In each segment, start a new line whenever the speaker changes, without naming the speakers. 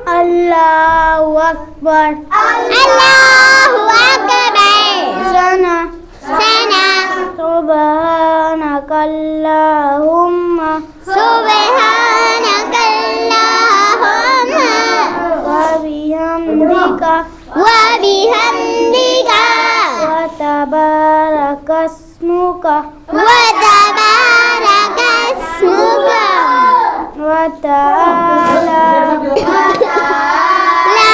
Allahu Akbar.
Allahu Akbar.
Sana.
Sana.
Subhanakallahumma.
Subhanakallahumma.
Wa bihamdika.
Wa bihamdika.
Wa tabarakasmuka.
Wa tabarakasmuka.
Wa ta'ala.
La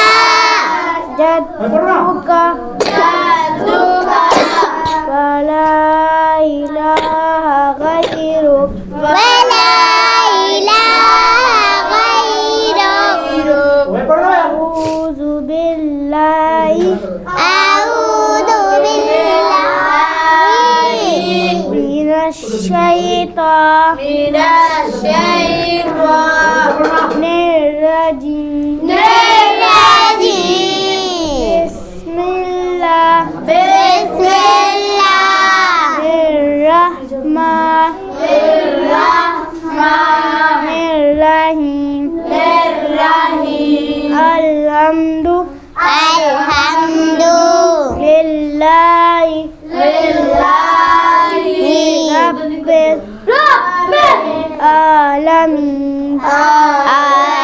Jadduka. Wa la ilaha ghairuk.
wa la ilaha ghairuk.
A'udzu billahi
A'udzu billahi
minasy syaithanir rajim.
Rajim.
Bismillah. Bismillahirrahmanirrahim. Alhamdulillahi rabbil alamin.
Alamin.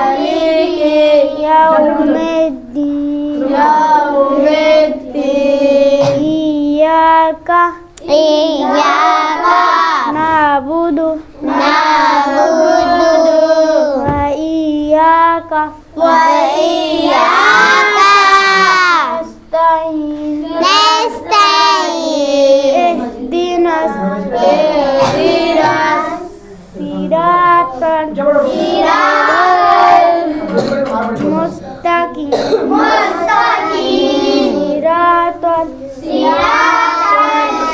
Maliki yaumiddin. Iyyaka
Iyyaka
na'budu
na'budu
wa iyyaka
wa iyyaka
nasta'in.
nasta'in.
Ihdinas siratal mustaqim. Siratal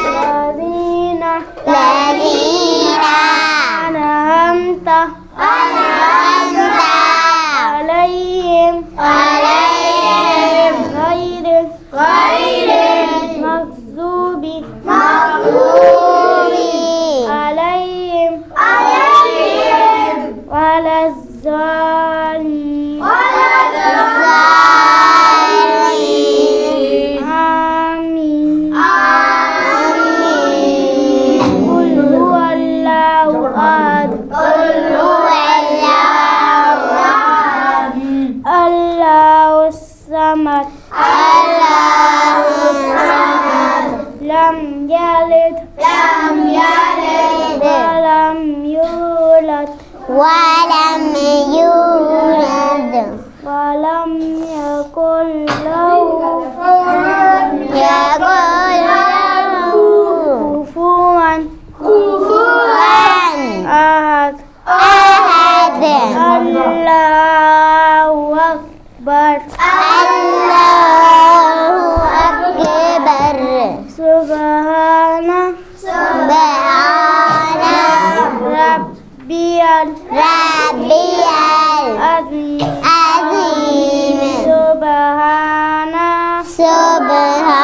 ladzina
Ladzina
an'amta
an'amta
alaihim
alaihim
ghairil maghdubi alaihim walazzalin. Amin. Qul huwallahu ahad. Allahus samad. Lam yalid wa lam yulad
Walam yulad
wa lam yakul lahu
yakul lahu
kufuwan ahad.
ahad.
Allahu Akbar.
Allahu Akbar.
Subhana
Subhana
rabbiyal
Rabbiyal
azim.
Azim.
Subhana
Subhana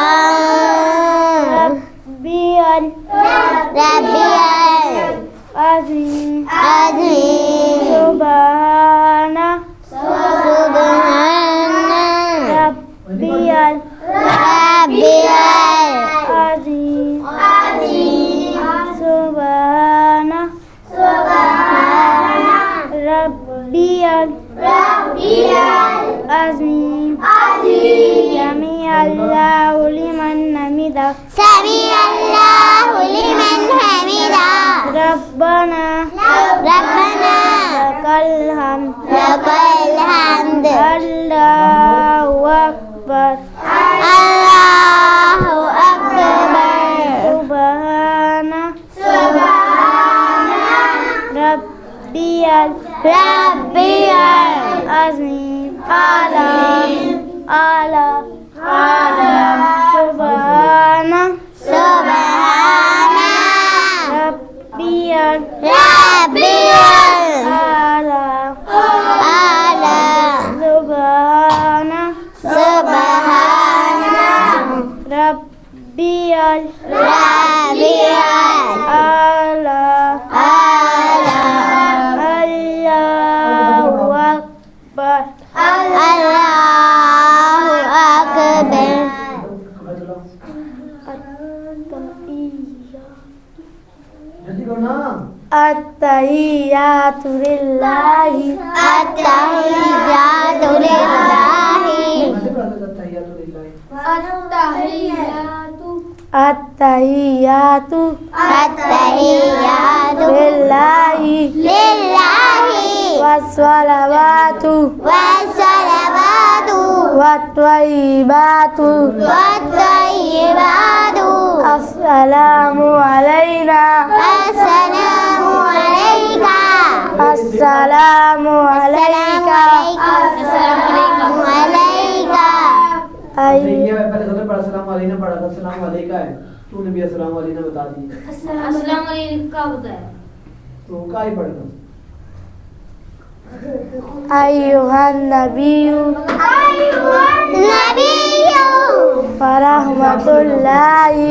rabbiyal
Rabbiyal
azim.
Azim.
Subhana
Subhana
rabbiyal
Rabbiyal
azim. Subhana rabbiyal azim. Sami'allahu liman hamidah.
Sami'allahu liman hamidah.
Rabbana
Rabbana
lakal hamd.
lakal hamd.
Allahu Akbar.
Allahu Akbar.
Subhana rabbiyal azim. Ala Subhana
Subhana
rabbiyal ala
Ala
Subhana
Subhana
आला अल्लाहु अकबर
अल्लाहु अकबर
जल्दी करो ना।
अत्तहियातु लिल्लाहि
अत्तहियातु लिल्लाहि
कैसे पढ़ा था तहियातु लिल्लाहि?
अत्तहियातु
अत्तहियातु
लिल्लाहि
लिल्लाहि
वस्सलावातु
वस्सलावातु
वत्तय्यिबातु
वत्तय्यिबातु
अस्सलामु अलैना
अस्सलामु अलैका
अस्सलामु अलैका
अस्सलामु अलैका
ये पहले सबसे पढ़ा सलाम अलैना पढ़ा था, सलाम अलैका है। तूने भी अस्सलाम अलैना बता दी।
अस्सलाम वालेकुम का होता है?
तो का ही पढ़ा था।
अय्युहन नबिय्यु
नबिय्यु
व रहमतुल्लाहि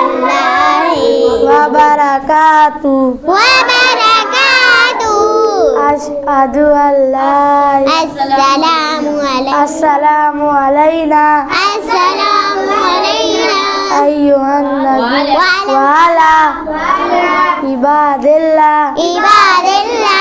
रहमतुल्लाहि
व बरकातुहु
व बरकातुहु
अशहदु अल्ला
अस्सलामु
अलैना
अस्सलामु अलैना
अय्युहन नबिय्यु व अला इबादिल्लाह
इबादिल्लाह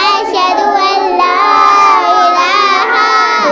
अशहदु अन ला इलाहा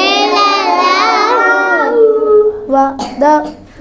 इल्लल्लाहु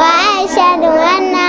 वअशहदु अन्ना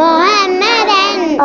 मुहम्मदन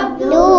अब्दुहु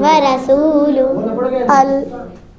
व रसूलुहु
बोला पड़ गया।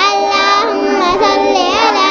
अल्लाहुम्मा सल्लि अला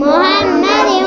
मुहम्मदिन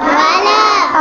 वअला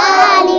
आलि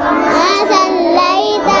कमा सल्लैता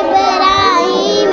इब्राहीम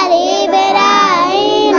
आलि इब्राहीम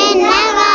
इन्नका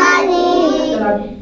मजीद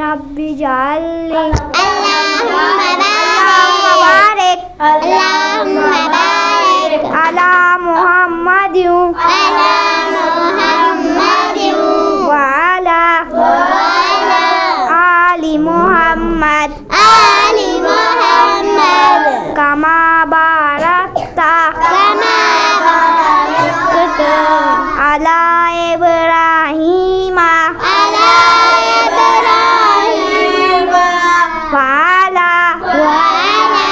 रब्बि जाल्ली
अल्लाहुम्मा
बारिक
अल्लाहुम्मा बारिक
अला मुहम्मदिन
अला मुहम्मदिन
व अला
वअला
आलि मुहम्मद
आलि मुहम्मद
कमा बारकता
कमा बारकता
अला इब्राहीम
अला इब्राहीम
व अला
वअला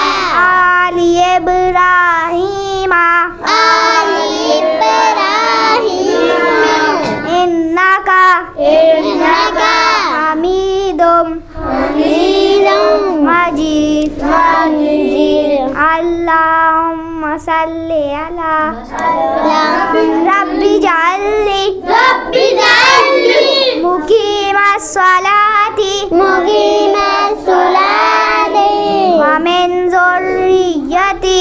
आलि इब्राहीम
आलि इब्राहीम
इन्नका
इन्नका
हमीदुम
हमीदुम
मजीद
मजीद
अल्लाहुम्मा सल्लि अला रब्बि जाल्ली
रब्बि जाल्ली
मुकीमस्सलाति
मुकीमस्सलाति
व मिन ज़ुर्रिय्यति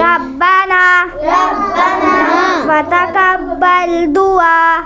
रब्बना व तक़ब्बल दुआ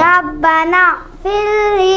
रब्बना फिरली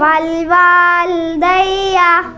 वलवालिदैय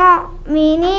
वलिलमुमिनीन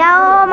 यौम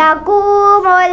यक़ूमुल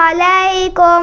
अलैकुम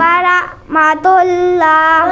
व रहमतुल्लाह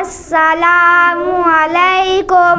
अस्सलामु अलैकुम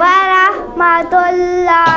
व रहमतुल्लाह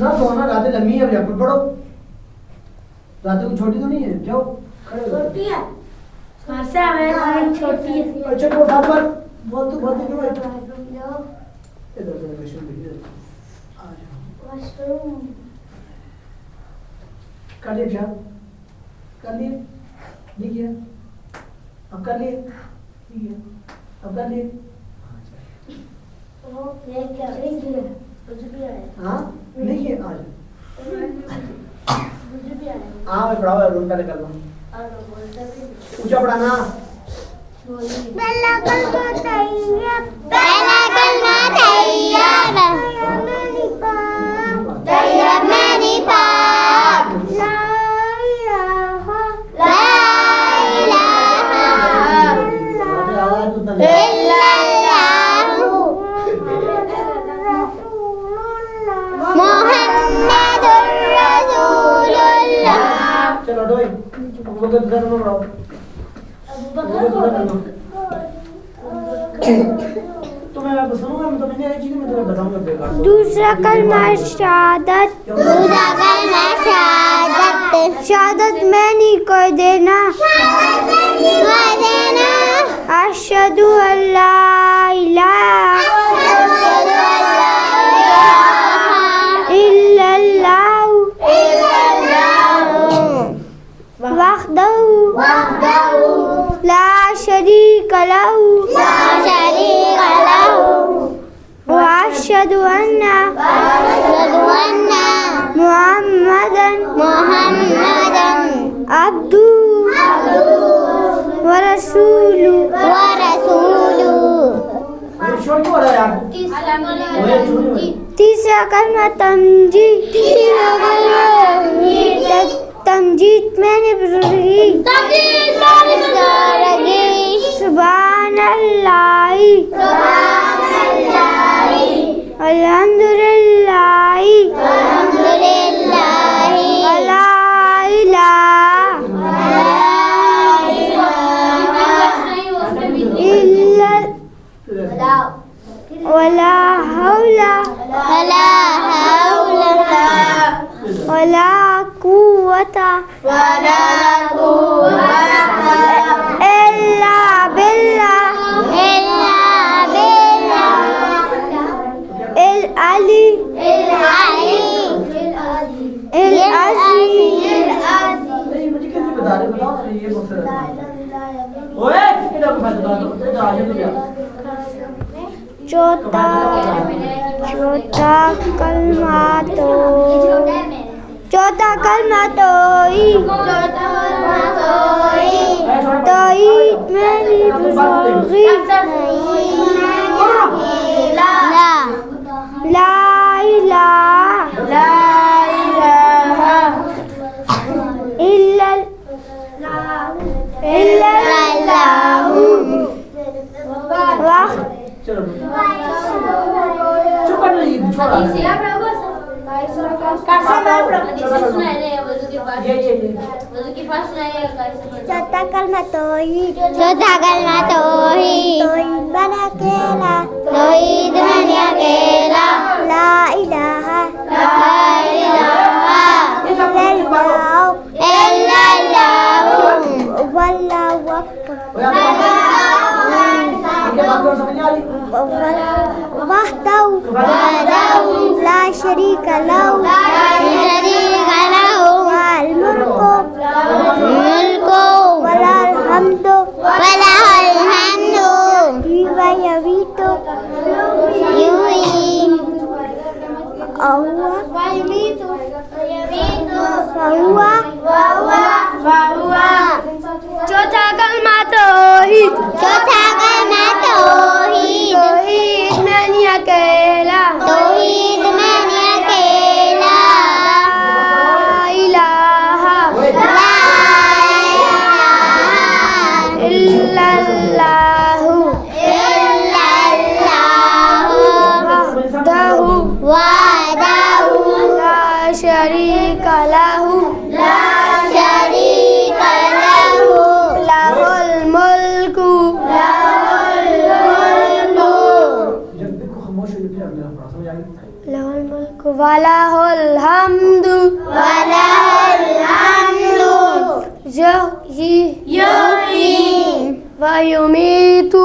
ना तो ना रातें लंबी है, अब पढ़ो। रातें को छोटी तो नहीं है, जाओ खड़े हो जाओ।
छोटी है छोटी है
अच्छा तो साथ पर बोल तू बोल क्यों बैठा इधर से क्वेश्चन इधर आ जाओ कर लिए क्या कर लिए नहीं किया अब कर लिए नहीं किया अब कर लिए हाँ नहीं किया आ जाओ हाँ मैं पढ़ाओ रूम पहले कर लूँ ऊंचा पढ़ाना
पहला कलमा तैयार तैयार मेरी पाप ला इलाहा इल्लल्लाहु मुहम्मदुर रसूलुल्लाह।
चलो डोई अब लोग इधर में पढ़ाओ तुम्हें मैं सुनूंगा मैं तुम्हें नहीं आई चीज़ मैं तुम्हें बताऊंगा बेकार
दूसरा कलमा शहादत
दूसरा कलमा शहादत
शहादत मैं नहीं कर देना
कर देना
अशहदु अल्ला इलाहा इल्लल्लाहु वहदहु ला शरीक लहु व अशहदु अन्ना मुहम्मदन अब्दुहु व रसूलुहु
ये शोर क्यों हो रहा है यार ओए चुप
तीसरा कलमा तमजीद तमजीद मैंने बुजुर्गी सुब्हानल्लाही अल्हम्दुलिल्लाही वला इलाहा इल्ला वला हौला वला कुव्वता इल्ला बिल्लाह इल अली इल अज़ीज़
नहीं मुझे कैसे बता रहे बताओ ना ये मकसद है ओए इधर को बता दो इधर आ जाओ यार
चौथा कलमा तौहीद मेरी बुजुर्गी ला इलाहा इल्लल्लाहु
चलो चुप कर नहीं छोड़ा
चौथा कलमा तौहीद मन अकेला ला इलाहा इल्लल्लाहु वल्लाहु अकबर वहदहु ला शरीक लहु वल मुल्कु वलल हम्दु व यमीतु चौथा कलमा तौहीद तौहीद मैंने अकेला ला इलाहा इल्लल्लाहु वहदहु ला शरीक लहु लहुल मुल्कु
जब देखो खामोश हो जाए मेरा पढ़ा समझ आ गई
लहुल मुल्कु वलहुल हम्दु युहयी व युमीतु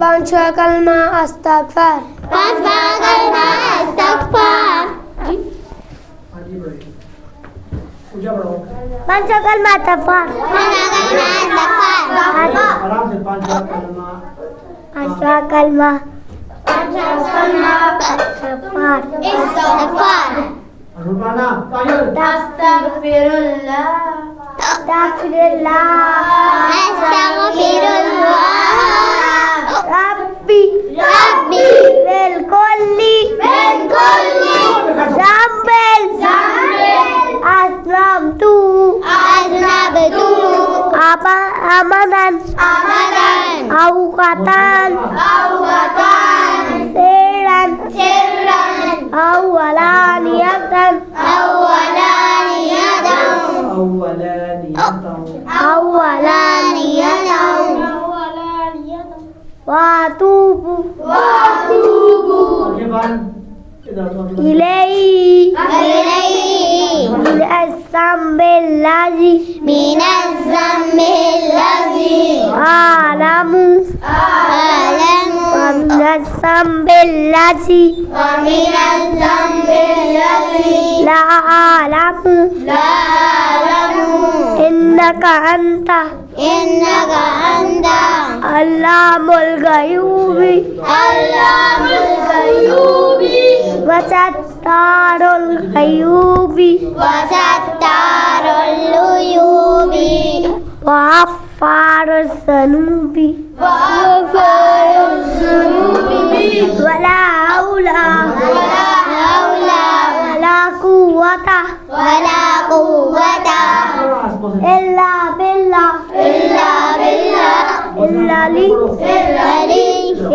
पांच कलमा अस्तगफार. पांच कलमा तफार.
आराम से पांच कलमा
कलमा
रुबाना पायल
रब्बी बिलकुल्ली ज़म्बिल अस्लमतु amadan awqatan sirran awwalaniyatan watubu ilayhi min as-zambil ladzi a'lamu wa min as-zambil ladzi la a'lamu innaka anta allamul ghuyubi wa sattarul ghuyubi wa ghafaruz zunubi wala haula wala quwwata illa billah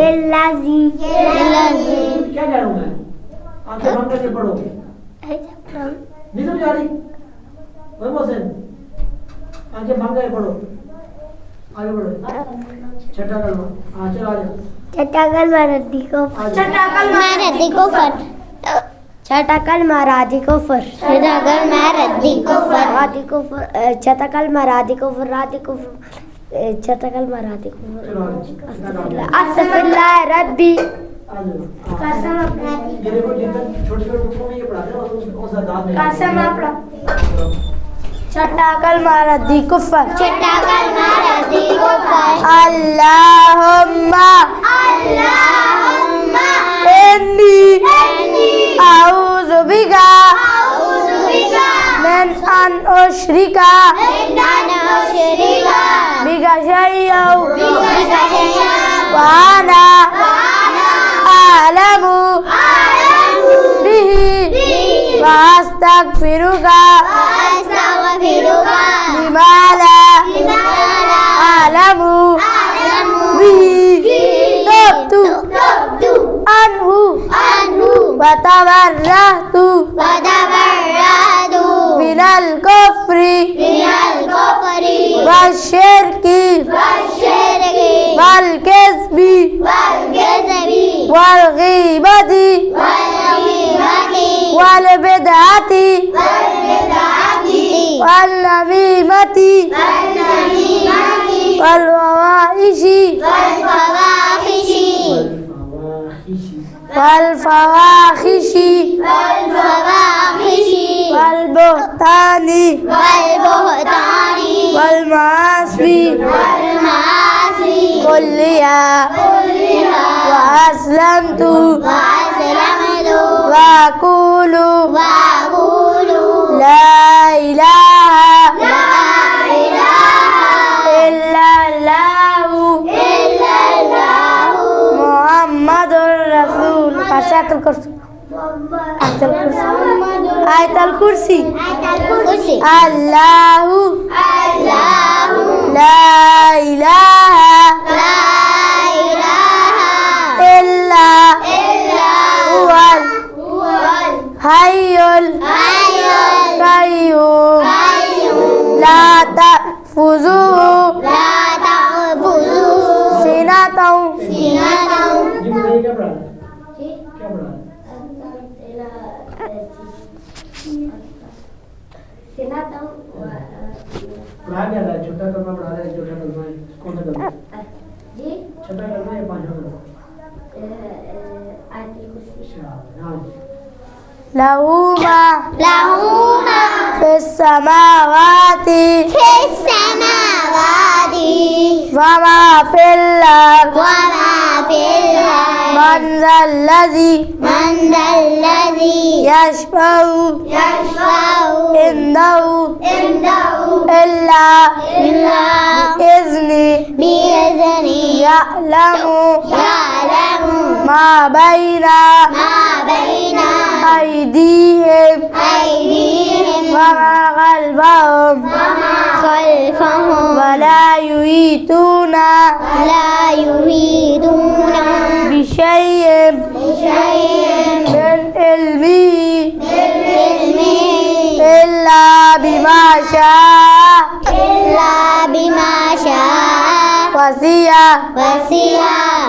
illazi
क्या करूं मैं आंखें बंद करके पढ़ो नहीं समझ आ रही वही मोहसिन आंखें बंद करके पढ़ो आगे बढ़ो छठा कलमा हाँ चलो आ जाओ
छठा कलमा रद्दी को छठा कलमा रद्दी को फर छठा कलमा रादी को फर छठा कलमा रादी को फर छठा कलमा रादी को फर अस्तगफिरुल्लाह रब्बी
ये देखो जितना छोटे-छोटे बुकों में ये पढ़ाते हैं और कौन सा दाद में
छठा कलमा रद्दी कुफर
Allahumma
अल्लाहुम्मा इन्नी आऊज़ु बिका मिन अन उश्रिका बिका शैय्यन व अना अअलमु बिही व अस्तगफिरुका बिमा ला अअलमु बिही तबतु अन्हु व तबर्रअतु मिनल कुफ्रि वश्शिर्कि वल किज़्बि वल गीबति वल बिदअति वल नमीमति वल फवाहिशि वल फवाहिशि वल बुहतानि वल मासी कुल्लिहा व अस्लमतु व अक़ूलु ला इलाहा इल्लल्लाहु मुहम्मदुर रसूल। आयतल कुर्सी
कुर्सी
अल्लाहु
अल्लाहु
ला इलाहा
ला इलाहा
इल्ला हुवल हय्युल कय्यूम ला तअखुज़ुहु सिनतुन
जी मुझे क्या पढ़ा है? क्या पढ़ा है? पढ़ा क्या रहा है? छोटा कलमा पढ़ा रहा है, छोटा कलमा है। कौन सा कलमा? छोटा कलमा या पांचवा कलमा? अच्छा, हाँ जी।
लहू मा
लहुमा
फिस्समावाति
फिस्समावाति
वमा फिल अर्द
वमा फिल अर्द
मन ज़ल्लज़ी
मन ज़ल्लज़ी
यशफ़अु इंदहु इल्ला बिइज़्नि
बिइज़्नि
यअलमु मा बैना अयदीहिम वमा खल्फहुम वला युहीतूना बिशैइन मिन इल्मिही इल्ला बिमा शाअ वसि'a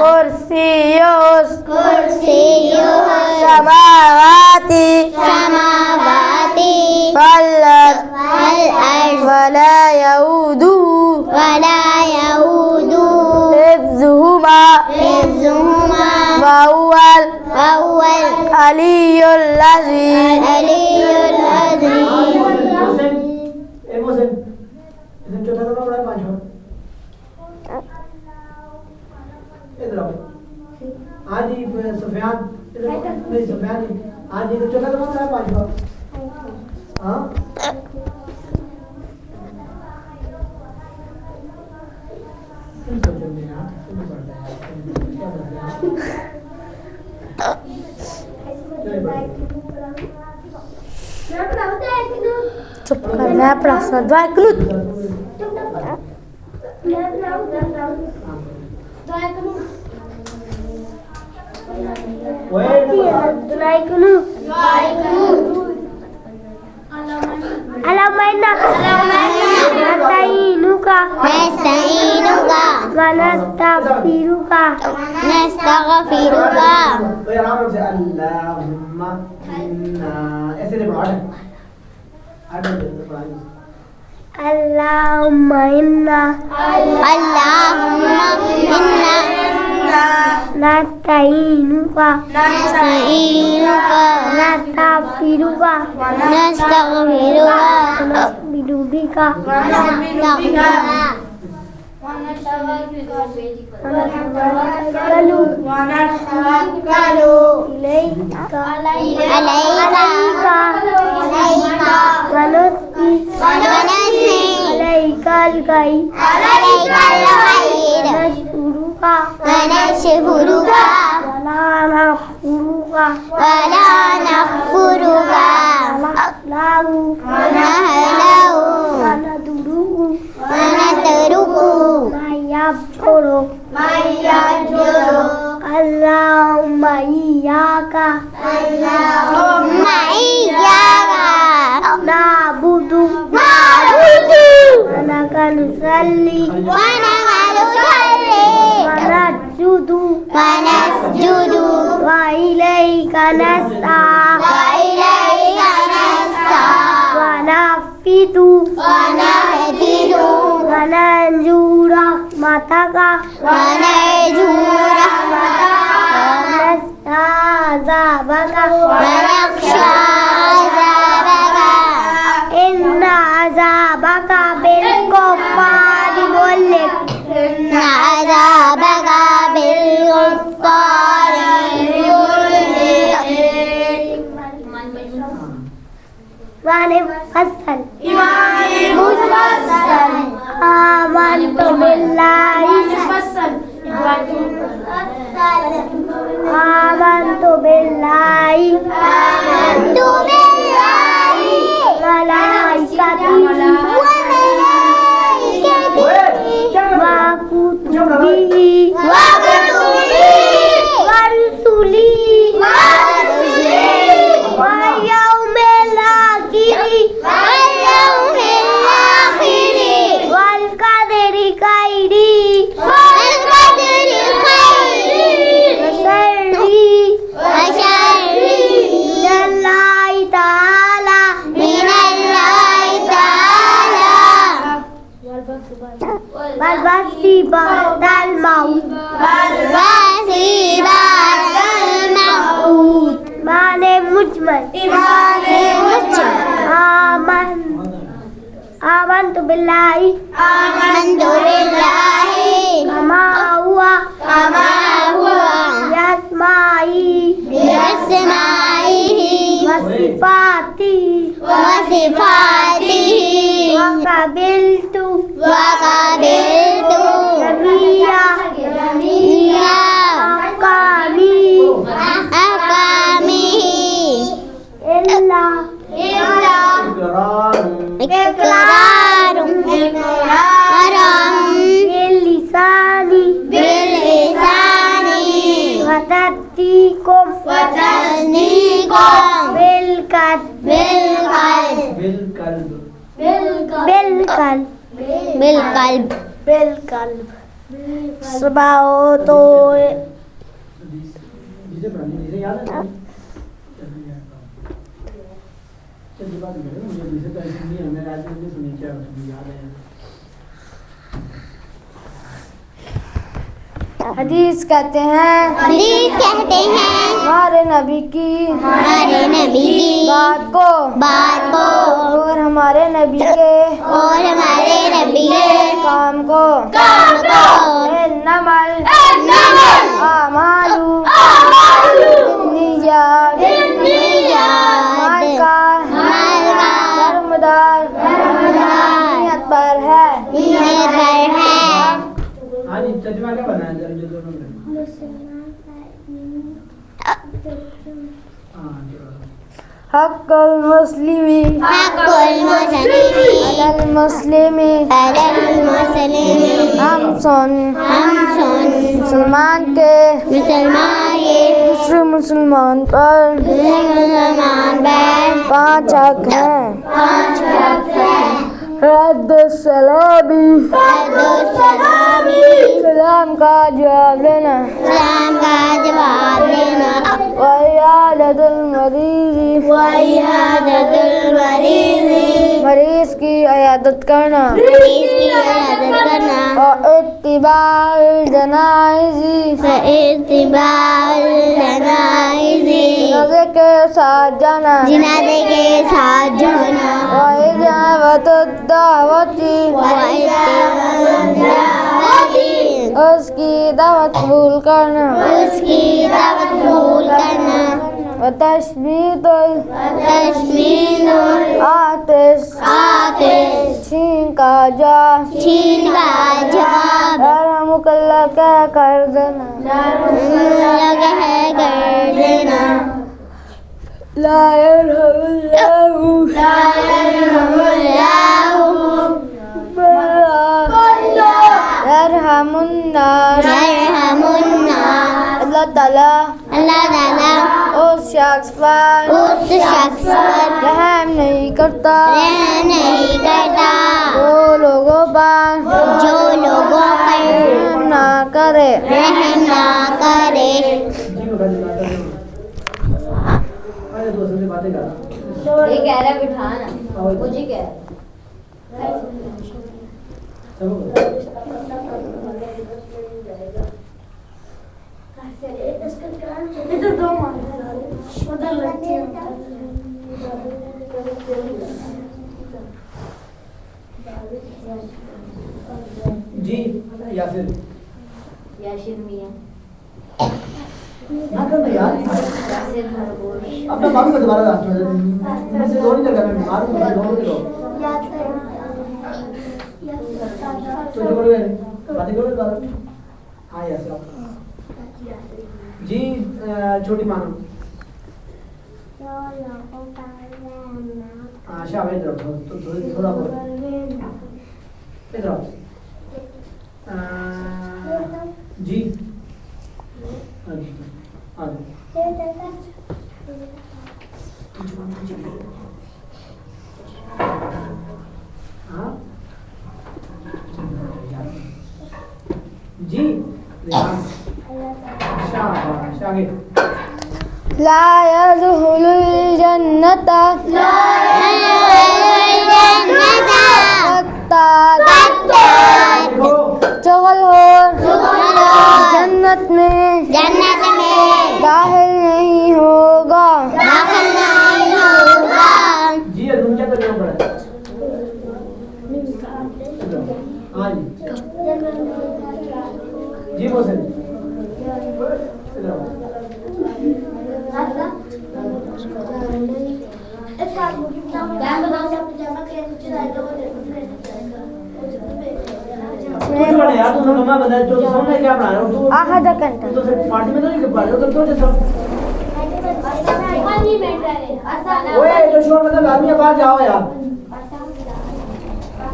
कुर्सियुस समावाति वल अर्द वला यऊदुहु हिफ्ज़ुहुमा वहुवल अलियुल अज़ीम।
मोहसिन, ए मोहसिन, इसने चौथा कलमा पढ़ा है, पांचवा? इधर आओ। हाँ जी, सुफियान, इधर आओ। नहीं, सुफियान जी। हाँ जी, तो चौथा कलमा पढ़ा है, पांचवा? हाँ? तुम सोचो नहीं यार, तुम पढ़ते हैं, क्या पढ़ते हैं? चलिए पढ़ो।
चुप कर, मैं प्रश्न द्वाय क्लुत अलमैना नस्तईनुका वनस्तगफिरुका
तो ये आराम से अल्लाहुम्मा इन्ना ऐसे नहीं पढ़ा है। आगे पढ़ाइए।
अल्लाहुम्मा इन्ना नस्तईनुका वनस्तगफिरुका वनस्तगफिरुका वनतवक्कलु इलैका वनुस्बी अलैकल गैब वनशकुरुका वला नकफुरुका वनहलहु वनतरुकु छोड़ो अल्लाहुम्मा इय्याका नअबुदु वलका नुसल्ली वनस्जुदु व इलैका नस्आ वनफ़िदु वनरजू रहमतका वनख्शा अज़ाबका इन्ना अज़ाबका बिल-कुफ़्फ़ारि मुल्हिक वाने फसल आमन्तु बिल्लाहि आमन्तु बिल्लाहि आमन्तु बिल्लाहि कमा हुआ यस्माइहि वसिफातिहि वक़बिलतु जमीआ इक़रारुम बिलिसानी व तस्दीक़ुम बिलक़ल्ब सुबह तो
जिसे याद है चल बात करें मुझे जिसे तो ऐसे नहीं है मैं आज नहीं सुनी क्या मुझे याद है
हदीस कहते हैं हमारे नबी की बात को और हमारे नबी के काम को नमल आमालू नियत धर्मदार नियत पर है।
हाँ जी तर्जुमा क्या बनाया जरा जो दोनों में
हक़्क़ुल मुस्लिमी अलल मुस्लिमी हम सुन मुसलमान के दूसरे मुसलमान पर 5 हक़ हैं। रद्दुस्सलामी सलाम का जवाब देना वइयादतुल मरीज़ की इयादत करना और इत्तिबाउल जनाइज़ी जनाज़े के साथ जाना और इजाबतुद दावती उसकी दावत कबूल करना व तशमीदुल आतिश छीन का जवाब मुकल्लफ कह कर देना ला यरहमुल्लाहु यरहमुन्नास अल्लाह ताला उस शख्स पर रहम नहीं करता जो लोगों पर रहम ना करे।
दोस्तों से बातें कर
ये कह रहा है बिठाना मुझे कह रहा है
जी यासिर
मियां
यार अपना बाबू का दोबारा हाथ छोड़ मुझसे दो नहीं लगा मैं बीमार हूं मुझे दोनों लो तो जो बोल रहे बातें करो दोबारा हां यासिर जी छोटी मानो हाँ शाबाश इधर आओ, तो थोड़ा बहुत इधर आओ। जी आ जाओ। हाँ जी शाबाश आगे
ला यदखुलुल जन्नता
देखो
चगल हो जन्नत में दाखिल नहीं होगा।
जी तुम क्या करना पड़ा हाँ जी मोहसिन इधर आओ। कुछ बने यार तुम कमा बता जो समझ क्या बना रहे हो तू
आधा घंटा
तो सिर्फ पार्टी में तो नहीं कर पा रहे हो तो सब ओए जो शोर मतलब आदमी बाहर जाओ यार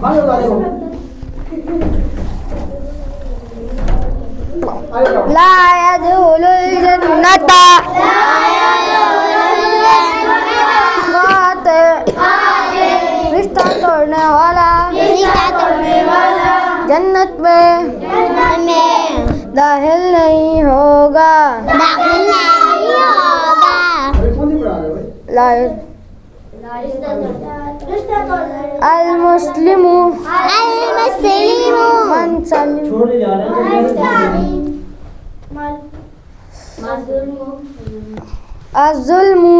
बाहर जाओ देखो आगे जाओ
ला यदखुलुल जन्नता रिश्ता तोड़ने वाला जन्नत में दाखिल नहीं होगा।
अरे कौन सी पढ़ा रहे हो भाई
अल मुस्लिमु मन सलिम
छोड़ दे जा रहे हैं
अज़ुल्मु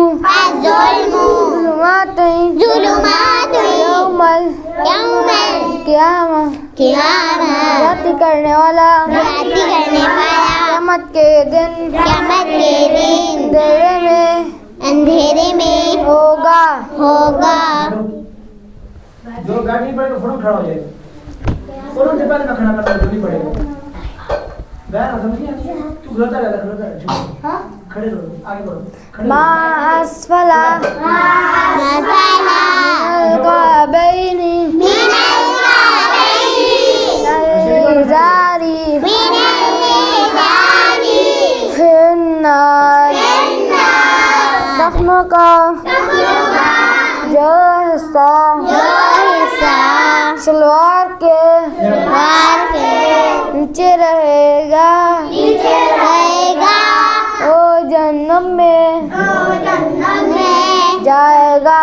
ज़ुलुमातुन यौमल क़ियामा जाति करने वाला क़यामत के दिन अंधेरे में होगा।
जो गाड़ी पड़ेगा फौरन खड़ा हो जाएगा फौरन से पहले मैं खड़ा करता हूँ जल्दी पड़ेगा बहन समझिए तू खड़ा रहता हाँ खड़े रहो आगे बढ़ो खड़े
मा अस्फला मिनल जारी फिन्नार जख्मों का जो हिस्सा सलवार के नीचे रहेगा वो जन्नत में जाएगा।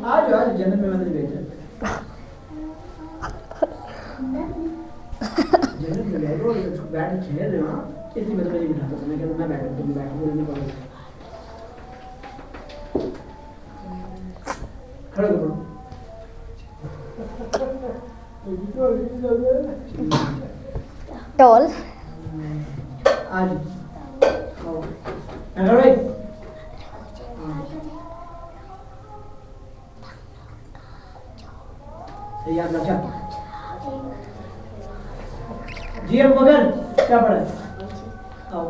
आज जन्नत में मैंने भेजा जन्नत में बैठो बैठ खेल रहे हो ना इसी में तो मैं बिठाता था मैं कहता मैं बैठा तुम बैठो नहीं पड़ो खड़े हो
टोल
आज अगर भाई सही आप लगा जी अब मगर क्या पड़ा आओ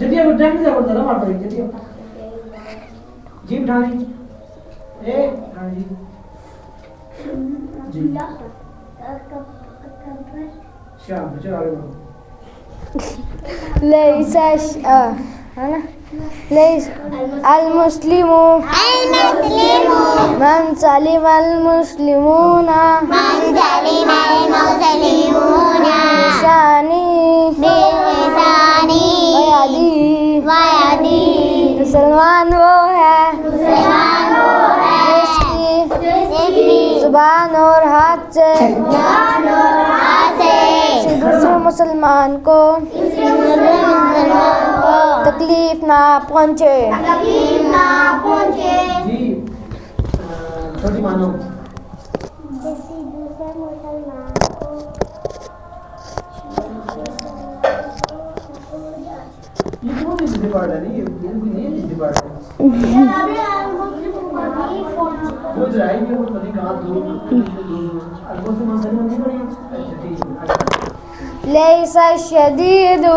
जल्दी अब टाइम से पड़ता ना मार पड़ी जल्दी जी उठानी ए हाँ जी जी शाबाश चलो आगे बढ़ो
लैसा है ना लैस अल मुस्लिमु मन सलिम अल मुस्लिमूना लिसानी वयदी मुसलमान वो है जिसकी जुबान और हाथ से दूसरे मुसलमान को तकलीफ ना पहुँचे।
जी छोटी मानो ये कौन सी डिपार्ट है नहीं ये बिल्कुल नहीं है डिपार्ट रोज राई में वो कभी कहाँ दूर अलगों से मसले नहीं पड़ी अच्छा ठीक है
लैसा शदीदु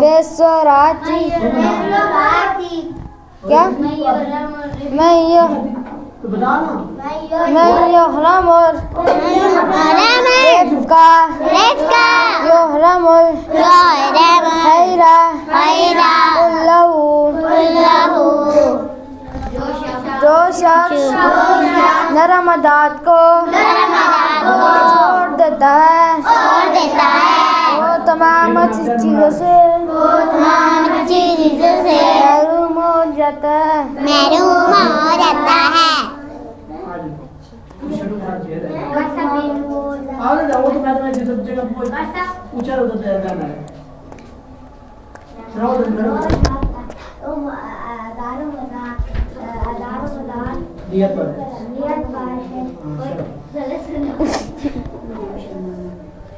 बिस्सराती क्या मैं
तो बता ना
यहरमुल रिफ्का यहरमुल खैरा कुल्लहु जो शख्स नरमदात को छोड़ देता है वो तमाम अच्छी चीजों से महरूम हो जाता है।
महरूम हो जाता है।
आगे जाओ तो मैं तुम्हें जिस जगह पूछा तो तैयार करना है। सुनाओ तो नियत पर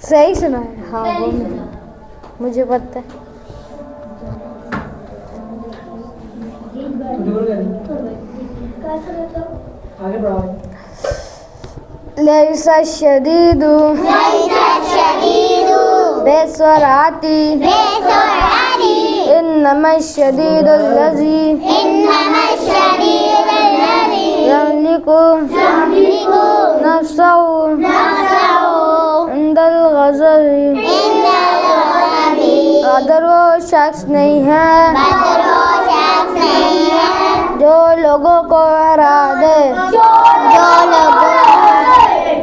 सही सुना है। हाँ वो मुझे पता है।
आगे बढ़ाओ।
लैसा शदीदु बिस्सराती इन्नमा शदीदुल लज़ी यमलिकु नफ्सहु इंदल ग़ज़बी अगर वो शख्स नहीं है जो लोगों को हरा दे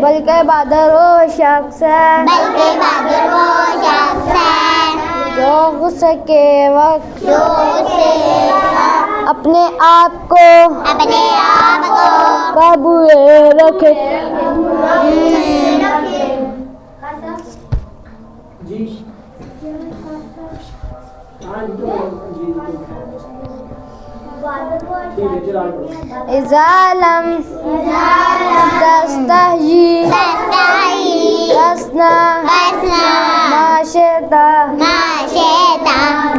बल्कि बहादुर वो शख्स है जो गुस्से के वक्त अपने आप को काबू रखे।
जी आज तो जी
इज़ालम तस्तही तस्ना माशेता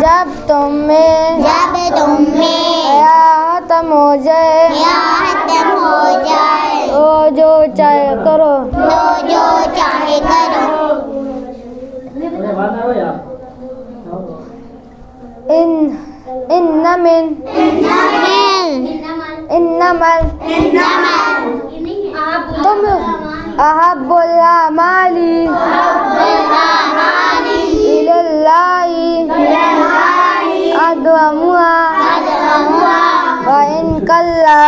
जब तुम में खत्म हो जाए तो जो चाहे करो। इन्नमल तुम अहब्बुल अमाली इलल्लाहि अदवमुहा व इन कल्ला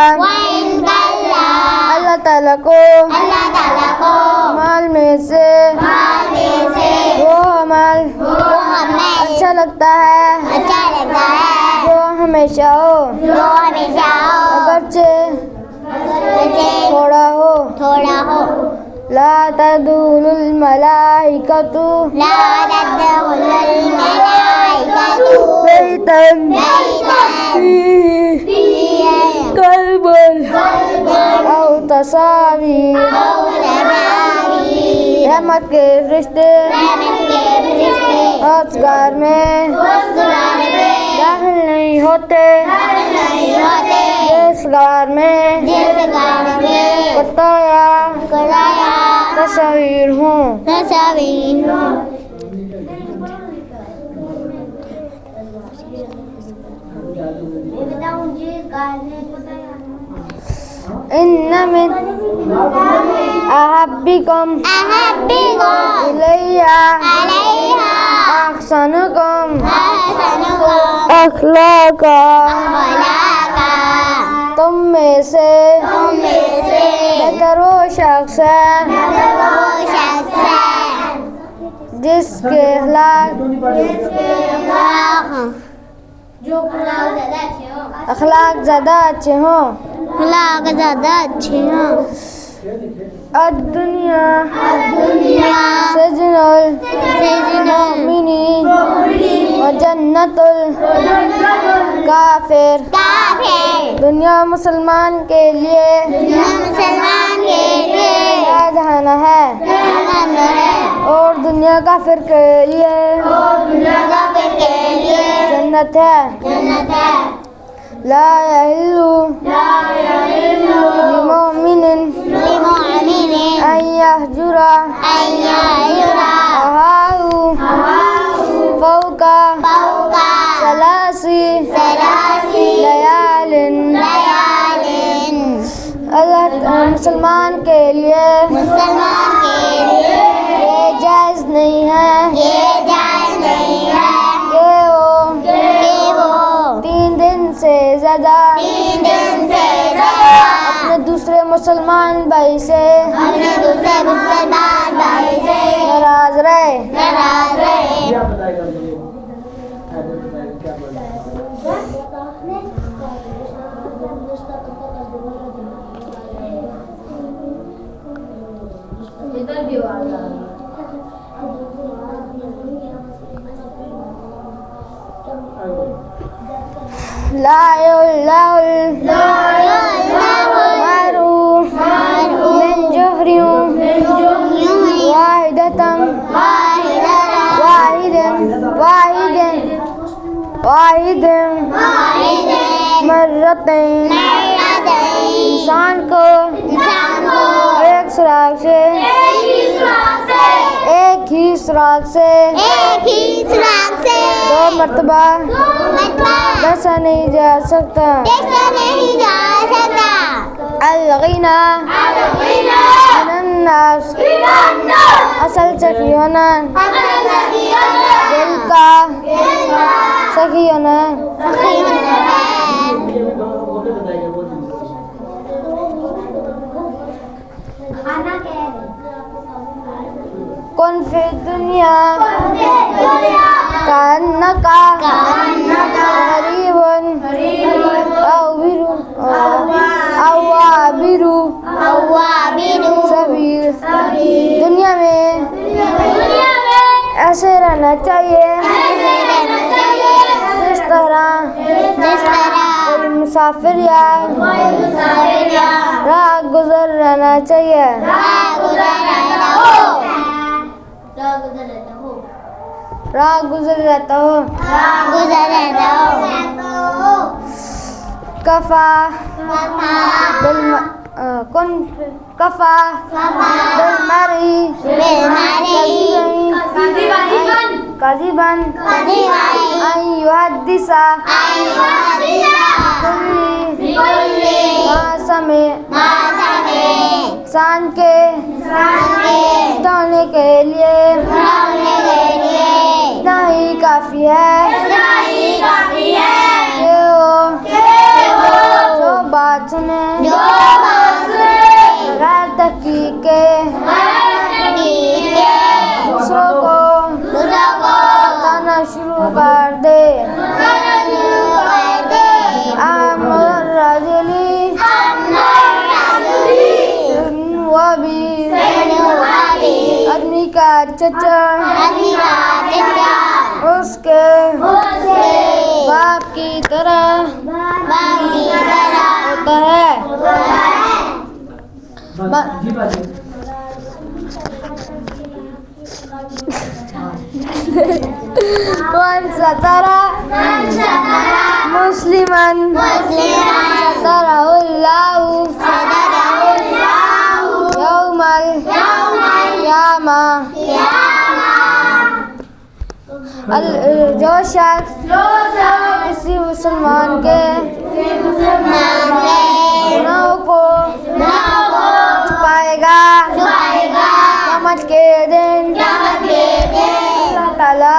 अल्लाह ताला को माल में से वो अमल अच्छा लगता है जो हमेशा हो अगरचे थोड़ा हो ला तदुलुल मलाइकतु बैतन कल्बुल औ तसावी रहमत के फरिश्ते असगार में दाखिल नहीं होते जिस गार में बताया तस्वीर हूँ। इन्नमिन अहब्बिकुम इलैया अहसनुकुम अखलाका तुम में से बेहतर वो शख्स है जिसके अखलाक ज़्यादा अच्छे हों। दुनिया सजनुल मोमिनी व जन्नतुल काफिर दुनिया मुसलमान के लिए जहान है और दुनिया काफिर के लिए जन्नत है। ला यहिल्लु लिमुमिनिन अय्यहजुरा अहाहु फौका सलासी लयालिन। अल्लाह मुसलमान के लिए ये जायज़ नहीं है कि वो 3 दिन से ज़्यादा अपने दूसरे मुसलमान भाई से नाराज रहे।
क्या बताएगा मुझे? क्या
इधर भी आ रहा है।
मर्रतैन इंसान को एक ही सुराग से 2 मर्तबा दसा नहीं जा सकता। अल-गिना मिनन्नास असल सखी होना, दिल का सखी होना। कौन फिर दुनिया कान्नका गरीबन अवाबिरु सबीर। दुनिया में ऐसे रहना चाहिए जिस तरह कोई मुसाफिर या राह गुजर रहना चाहिए। राह गुजर रहता हो। कफा कफा बिलमरी कज़िबन अन युहद्दिसा बिकुल्ली मा समे। इंसान के बताने के लिए इतना ही काफी है कि वो जो बात सुने बगैर तहकीक के दूसरों को बताना शुरू कर दे। आदमी का चचा उसके बाप की तरह होता है। वन सतरा मुस्लिमन सतरहुल्लाहु यौमल क़ियामा। जो शख्स किसी मुसलमान के गुनाहों को छुपाएगा क़यामत के दिन अल्लाह ताला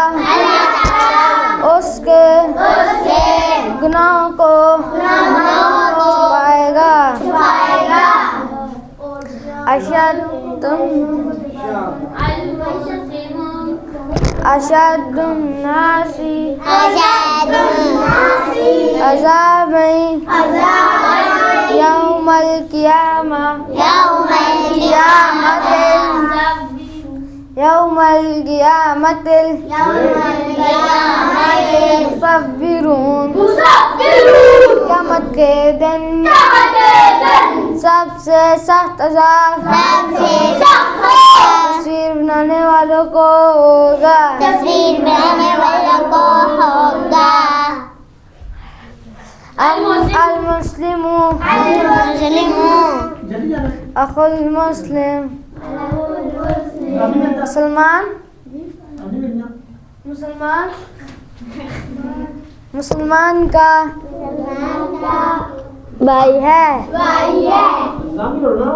उसके गुनाहों को छुपाएगा। अशद्दुन्नासी अज़ाबन यौमल क़ियामा यौमल क़ियामतिल मुसव्विरून। क़यामत के दिन सबसे सख्त अज़ाब तस्वीर बनाने वालों को होगा। अल-मुस्लिमु अखुल मुस्लिम मुसलमान
अब नहीं मिलना।
मुसलमान मुसलमान का भाई है।
नाम ही बोलो ना।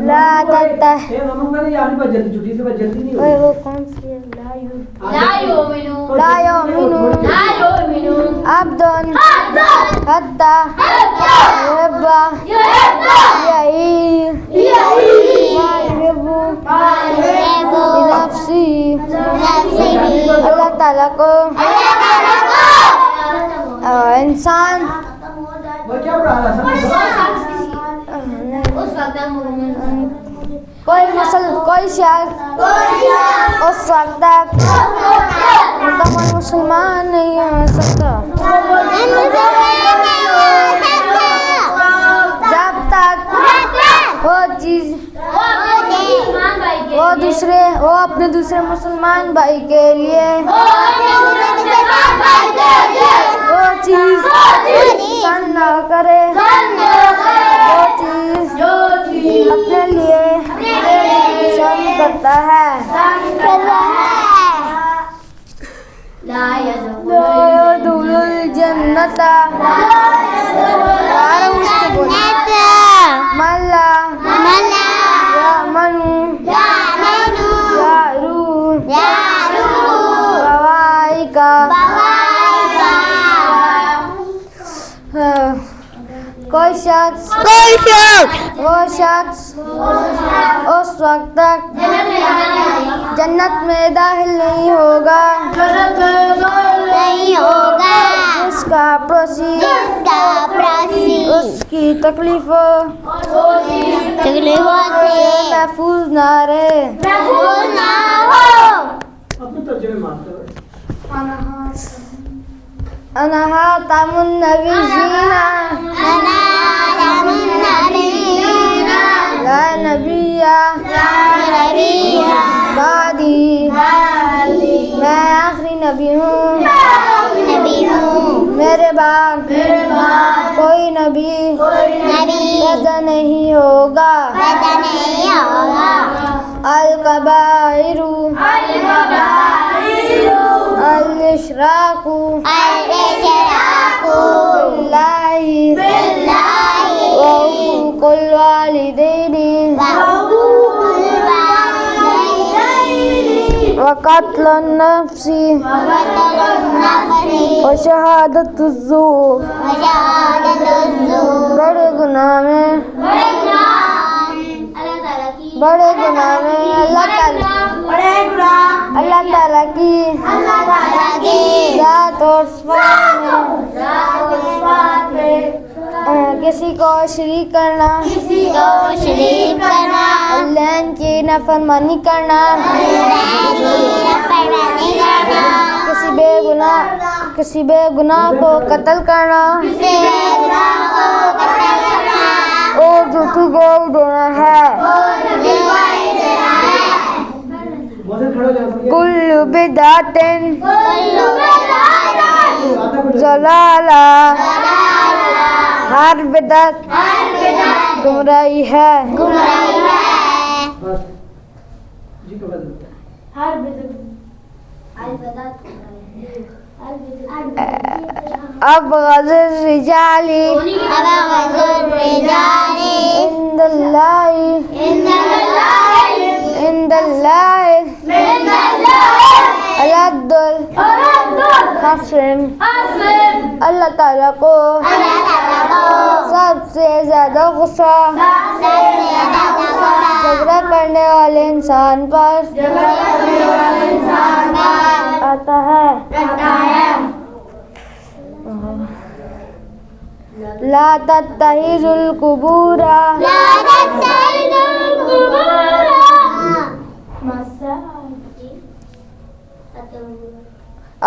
ला तत्ता
ये नमक मैंने याद नहीं, बस जल्दी छुट्टी से बस जल्दी नहीं
ओए
होगी।
वो कौन सी है?
ला युमिनु
ला युमिनु
ला युमिनु
अब्दुन हत्ता युहिब्बा यही बिनफ्सी अल्लाह ताला को इंसान
वो क्या पढ़ा रहा है?
उस वक्त
कोई शख्स उस वक्त तक मुकम्मल मुसलमान नहीं हो सकता जब तक वो चीज वो अपने दूसरे मुसलमान भाई के लिए वो चीज पसंद न करे, वो चीज अपने लिए पसंद करता है।
ला यदखुलुल
जन्नता मल्ला यामनु यारू बवाइका कोई शख्स वो शख्स उस वक्त तक जन्नत में दाखिल नहीं होगा जिसका पड़ोसी उसकी तकलीफों से महफूज ना रहे।
अपने तर्जुमे मारते हो।
अनहा तामुन नबीना ला नबिया बादी मैं आखिरी नबी हूँ मेरे बाद कोई नबी पैदा नहीं होगा। अल कबाइरु अल इशराकु बिल्लाहि व उक़ुल वालिदैनि व क़त्लुन नफ्सी व शहादतुज़ ज़ूर बड़े गुनाह में अल्लाह ताला की जात और सिफ़ात में किसी को शरीक करना अल्लाह की नाफरमानी करना किसी बेगुनाह को कत्ल करना और झूठी गवाही देना है। कुल्लु बिदअतिन ज़लाला हर बिदअत गुमराही है। अब गज़र रिजाली इंदल्लाहि अलद्दुल हस्म अल्लाह ताला को सबसे ज्यादा गुस्सा झगड़ा करने वाले इंसान पर आता है। ला तत्तहिज़ुल कुबूरा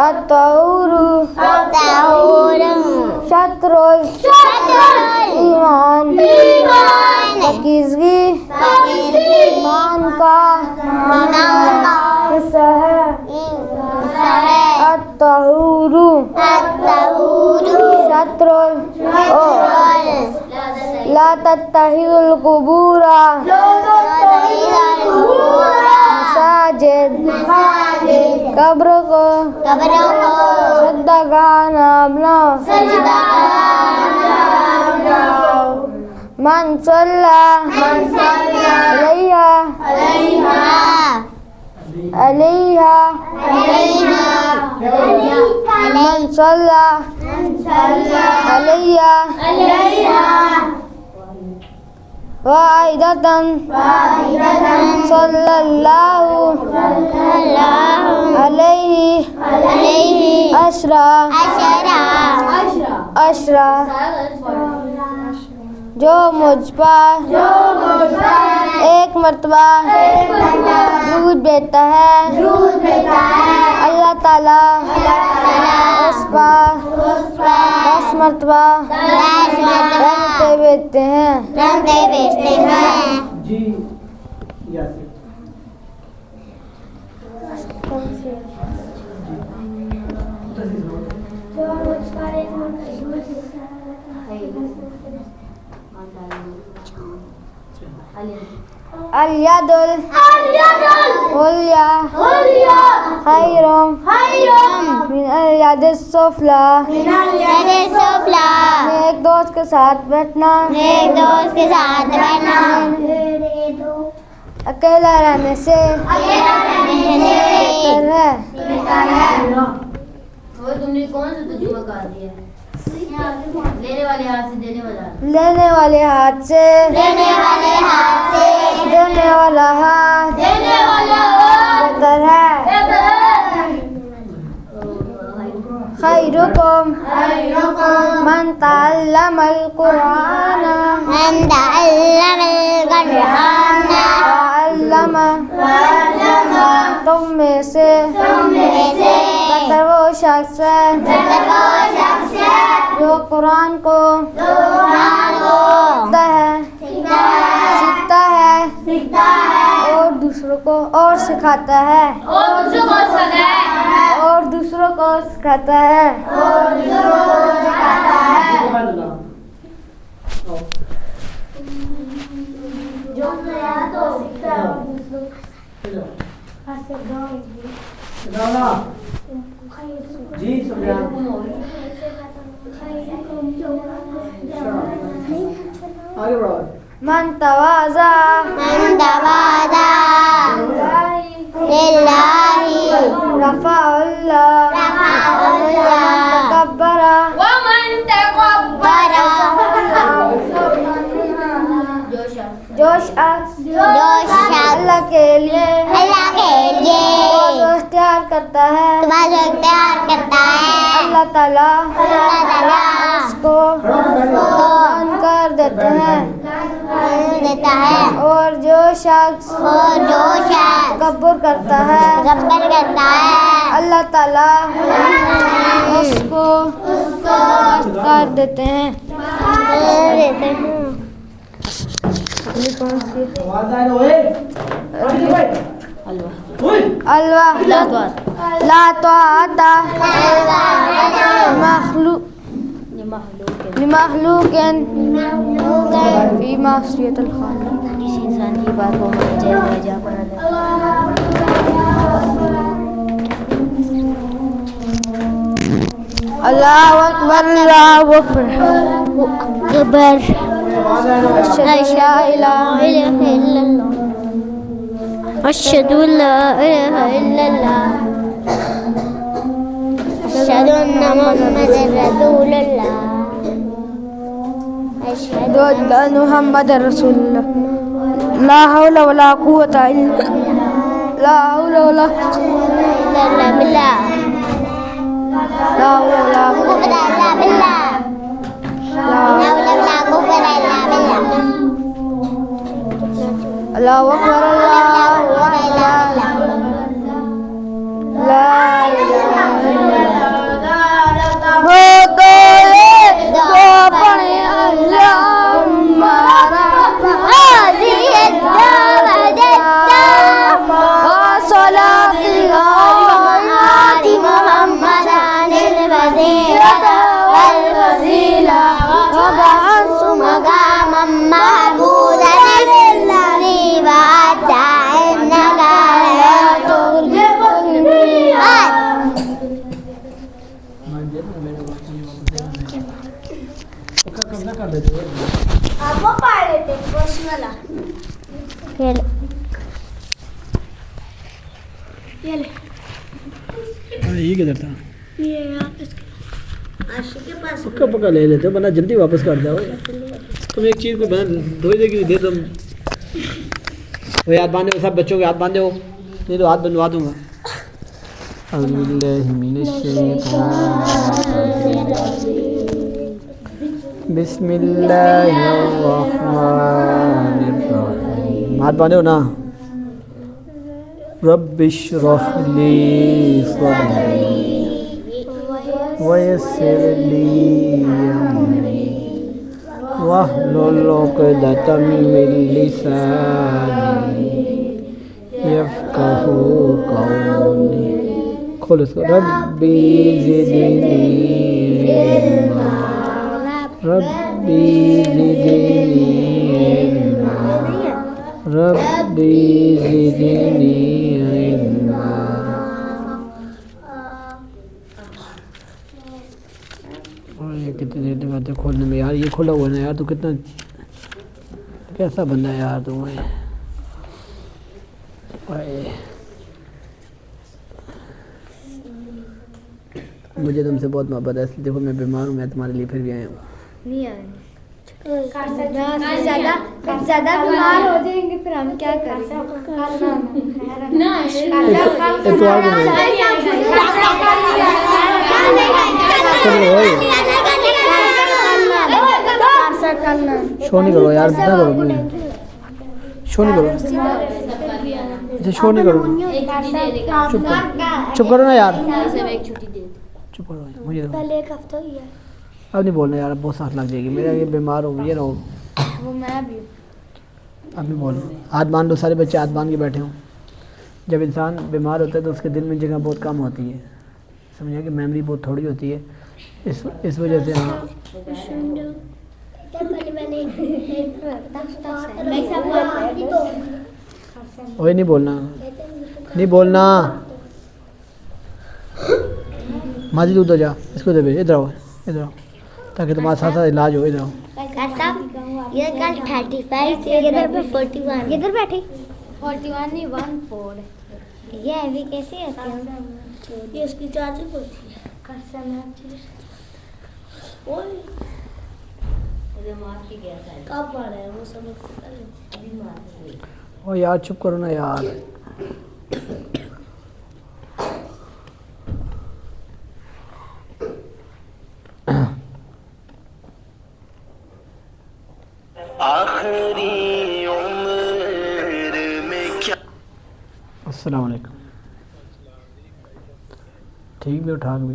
अत्तहुरु शत्रुल ईमान पाकीज़गी ईमान का हिस्सा है। अत्तहुरु शत्रुल ला तत्तहिदुल कुबूरा मसाजिद कब्र को सजदागाह न बनाओ मन सल्ला अलैहा मन सल्ला अलैहा वाहिदतन सल्लल्लाहु अलैहि अशरा जो मुझ पर एक मर्तबा दूध देता है अल्लाह ताला उस पर 10 मर्तबा रहमतें भेजते हैं।
जी यासिर
अल-यदुल उल्या खैरुम मिन अल-यदिस सुफला एक दोस्त के साथ बैठना अकेला रहने से बेहतर है।
और तुमने कौन सा तर्जुमा कर दिया? लेने वाले हाथ से देने वाला
लेने वाले हाथ से देने वाला हाथ बेहतर है। खैरुकुम मन तअल्लमल कुरान तुम में से बेहतर वो शख्स है जो कुरान को सीखता है और दूसरों को और सिखाता है और दूसरों को सिखाता है।
जी सुफियान आगे बढ़ो।
मन तवाज़ा रफ़अल्लाह तकब्बरा जो शख्स अल्लाह के लिए इख्तियार करता है अल्लाह ताला उसको कर देते हैं और जो शख्स तकब्बुर करता है अल्लाह ताला उसको कर देते हैं। अलवा ला ताअता लिमखलूकिन फी मासियतिल खालिक। किसी इंसान की बात को जा पड़ा अल्लाहु अकबर अल्लाहु अकबर अशहदु ला इलाहा इल्लल्लाह अशहदु अन्ना मुहम्मदर रसूलुल्लाह अशहदु अन्ना मुहम्मदर रसूलुल्लाह ला हौला वला कुव्वता इल्ला बिल्लाह अल्लाहु अकबर अल्लाहु अकबर ला इलाहा इल्लल्लाह वो तो अपने अल्लाहुम्मा ये ले
ये किधर था?
ये यहाँ इसके
पक्का पक्का ले लेते हो, वरना जल्दी वापस कर जाओ। तुम एक चीज़ को धोई देगी दे तुम वो हाथ बांधे हो, सब बच्चों के हाथ बांधे हो, नहीं तो हाथ बनवा दूंगा। बिस्मिल्लाहिर्रहमानिर्रहीम। हाथ बांधे हो ना। रब्बिश्रह ली सदरी वयस्सिर ली अमरी वाहलुल उक़दतम मिन लिसानी यफ़क़हू क़ौली। खोलो इसको। रब्बी ज़िदनी इल्मा रब्बी ज़िदनी इल्मा रब्बी ज़िदनी इल्मा। और ये कितनी देर लगाते खोलने में यार, ये खुला हुआ है ना यार, तू कितना कैसा बंदा है यार तू। मुझे तुमसे बहुत मोहब्बत है, इसलिए देखो मैं बीमार हूँ, मैं तुम्हारे लिए फिर भी आया हूँ।
नहीं आए ज़्यादा बीमार हो जाएंगे फिर हम क्या करेंगे?
शो नहीं करो यार, बिना करो शो नहीं करो, शो नहीं करो, चुप करो ना यार, चुप करो मुझे
पहले एक हफ्ता ही है।
अब नहीं बोलना यार, बहुत सांस लग जाएगी मेरा, ये बीमार हो ये रहो।
वो मैं भी
अब नहीं बोल, हाथ बांध दो, सारे बच्चे हाथ बांध के बैठे हों। जब इंसान बीमार होता है तो उसके दिल में जगह बहुत कम होती है, समझा कि मेमोरी बहुत थोड़ी होती है, इस वजह से। हाँ वही नहीं बोलना, नहीं बोलना। माजी दूध जा, इसको दे, इधर आओ, इधर आओ, ताकि तुम्हारा साथ साथ इलाज हो। इधर आओ।
ये कल 35 से इधर पे 41
इधर बैठे
41 नहीं 14
ये अभी कैसे है?
ये इसकी चाची बोलती है। कब आ रहा है वो समझ
ओ यार चुप करो ना यार।
आखिरी उम्र में क्या।
अस्सलाम वालेकुम। ठीक भी ठाक भी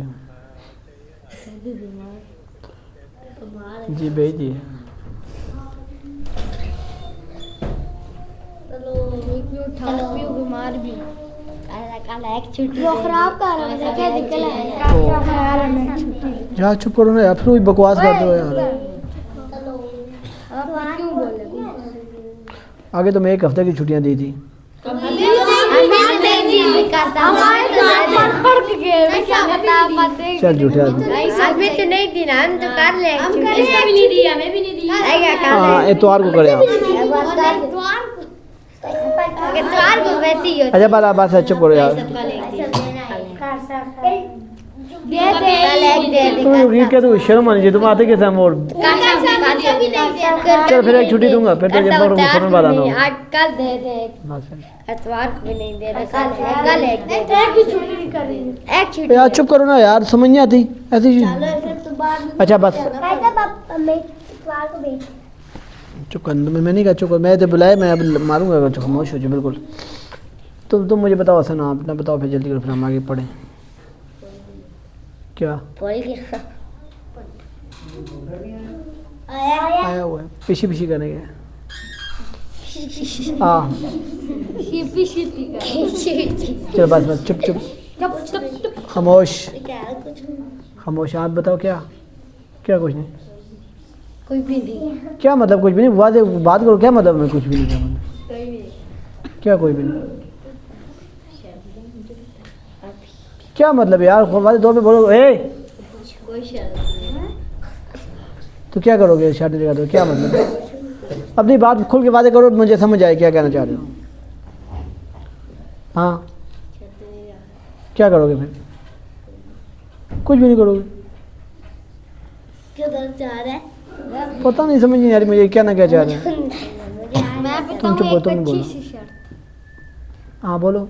जी भेजिए।
बीमार भी
एक छुट्टी
वो खराब कर रहा है, क्या दिक्कत है?
यार चुप करो ना यार, फिर वही बकवास कर दो यार।
क्यों बोले?
आगे तो मैं एक हफ्ते की छुट्टियां दी थी। चल झूठे आदमी।
अभी तो नहीं दी ना, हम तो कर ले। इसको भी नहीं दिया, हमें भी नहीं दिया।
हाँ इतवार को करे आप।
इतवार को वैसे ही होता
अच्छा बस चुप करो यार। तुम रीड के तो शर्म आनी चाहिए, तुम आते कैसे हम। और चल फिर एक छुट्टी दूंगा, फिर तो जब मुसलमान वाला ना हो।
आज कल दे दे, इतवार को भी नहीं दे रहा, कल एक दे दे। एक छुट्टी
यार चुप करो ना यार, समझ नहीं आती ऐसी चीज। अच्छा बस चुप कर, मैं नहीं कहा चुप कर, मैं तो बुलाए, मैं अब मारूंगा अगर खामोश हो जाए बिल्कुल। तुम मुझे बताओ सर ना, अपना बताओ फिर जल्दी करो, फिर हम आगे पढ़ें। क्या आया हुआ है? पीछे पीछे करने के। हाँ चलो बस चुप चुप खामोश खामोश। आप बताओ क्या क्या कुछ नहीं,
कोई भी नहीं,
क्या मतलब कुछ भी नहीं, बात करो, क्या मतलब मैं कुछ भी नहीं, क्या मतलब क्या कोई भी नहीं, क्या मतलब यार, वादे दो पे बोलो। तो क्या करोगे शादी लगा दो, क्या मतलब? अपनी बात खुल के वादे करो, मुझे समझ आए क्या कहना चाह रहे हो। हाँ क्या करोगे फिर? कुछ भी नहीं करोगे।
किधर जा रहा है?
पता नहीं, समझ नहीं आ रही मुझे क्या ना क्या चाह रहे हैं।
मैं
तुम चुप हो, तुम बोलो।
अच्छी सी शर्त।
हाँ बोलो।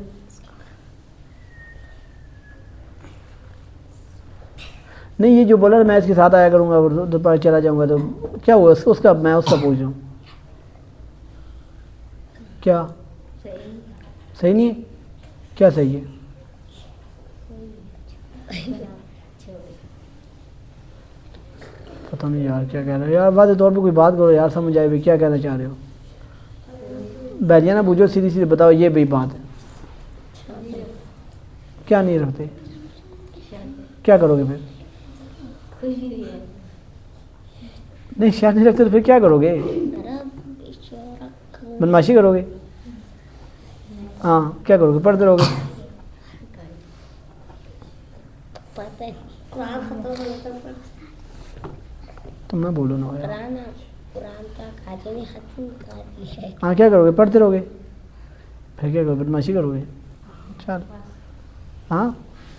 नहीं, ये जो बोला मैं इसके साथ आया करूँगा और दोपहर चला जाऊँगा, तो क्या हुआ उसका? मैं उसका पूछ रहा हूँ, क्या सही नहीं है? क्या सही है? पता नहीं यार क्या कह रहे हो यार, वादे तौर पे कोई बात करो यार, समझ आए भाई क्या कहना चाह रहे हो। बैठिए ना, बूझो, सीधी सीधी बताओ, ये भाई बात है। क्या नहीं रखते? क्या करोगे फिर? नहीं, शायद नहीं रखते तो फिर क्या करोगे? बदमाशी करोगे? हाँ, क्या करोगे? पढ़ते रहोगे?
पता है कुरान खत्म हो जाता है।
तुम ना बोलो ना यार।
कुरान का खाते ने खत्म कर दिया है।
हाँ, क्या करोगे? पढ़ते रहोगे? फिर क्या करोगे? बदमाशी करोगे? चल, हाँ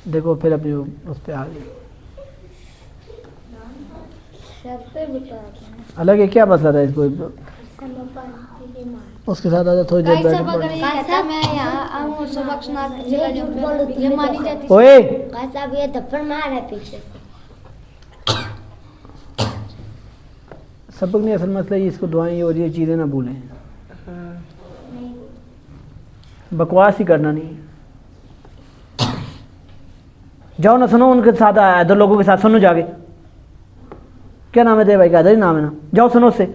देखो फिर अपनी उस पर आ गई। अलग है, क्या मसला था इसको? उसके साथ आजा थोड़ी देर बैठ पढ़।
मैं यहाँ आऊँ और सबक सुना के चला जाऊँ, ये मानी जाती।
ओए,
साहब ये थप्पड़ मार है पीछे से।
सबक नहीं, असल मसला ये, इसको दुआएं और ये चीज़ें ना भूलें। बकवास ही करना नहीं। जाओ ना, सुनो उनके साथ, इधर लोगों के साथ सुनो जाके। क्या नाम है तेरे भाई का? इधर ही नाम है ना, जाओ सुनो उससे।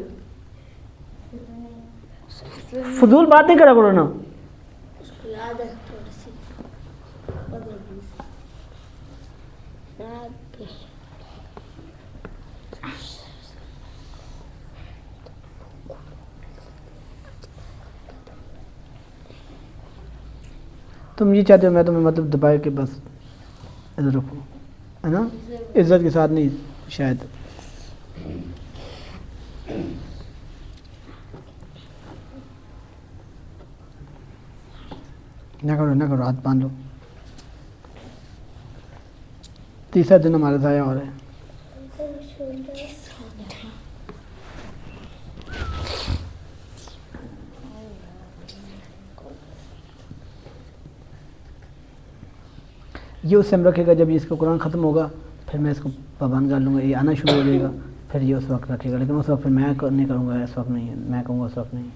फजूल बात नहीं करा करो ना।
उसको याद है थोड़ी सी
तुम ये चाहते हो मैं तुम्हें मतलब दबाए के बस इधर रखो, है ना? इज्जत के साथ नहीं शायद। ना करो, हाथ बांध लो। तीसरा दिन हमारा ज़ाया हो रहा है। ये उस समय रखेगा जब ये इसका कुरान ख़त्म होगा, फिर मैं इसको पाबंद कर लूँगा, ये आना शुरू हो जाएगा, फिर ये उस वक्त रखेगा। लेकिन उस वक्त फिर मैं नहीं करूँगा, इस वक्त नहीं, मैं कहूँगा उस वक्त नहीं।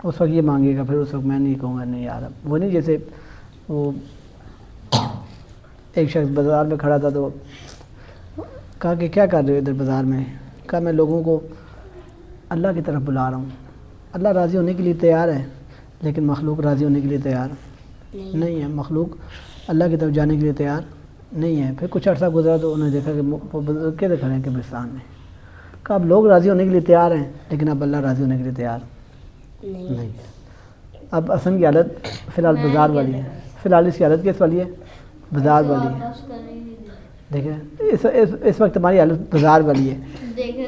उस वक्त ये मांगेगा, फिर उस वक्त मैं नहीं कहूँगा नहीं यार। वो नहीं जैसे वो एक शख्स बाज़ार में खड़ा था तो कहा कि क्या कर रहे हो इधर बाज़ार में? कहा मैं लोगों को अल्लाह की तरफ बुला रहा हूँ। अल्लाह राज़ी होने के लिए तैयार है, लेकिन मखलूक राज़ी होने के लिए तैयार नहीं है। मखलूक अल्लाह की तरफ जाने के लिए तैयार नहीं है। फिर कुछ अर्सा गुजरा तो उन्होंने देखा कि बुजुर्ग के खड़े हैं कब्रिस्तान में। कहा अब लोग राज़ी होने के लिए तैयार हैं, लेकिन अब अल्लाह राज़ी होने के लिए तैयार नहीं। अब असन की हालत फ़िलहाल बाज़ार वाली है। फ़िलहाल इसकी हालत किस वाली है? बाज़ार वाली है। देखें इस वक्त हमारी हालत बाज़ार वाली है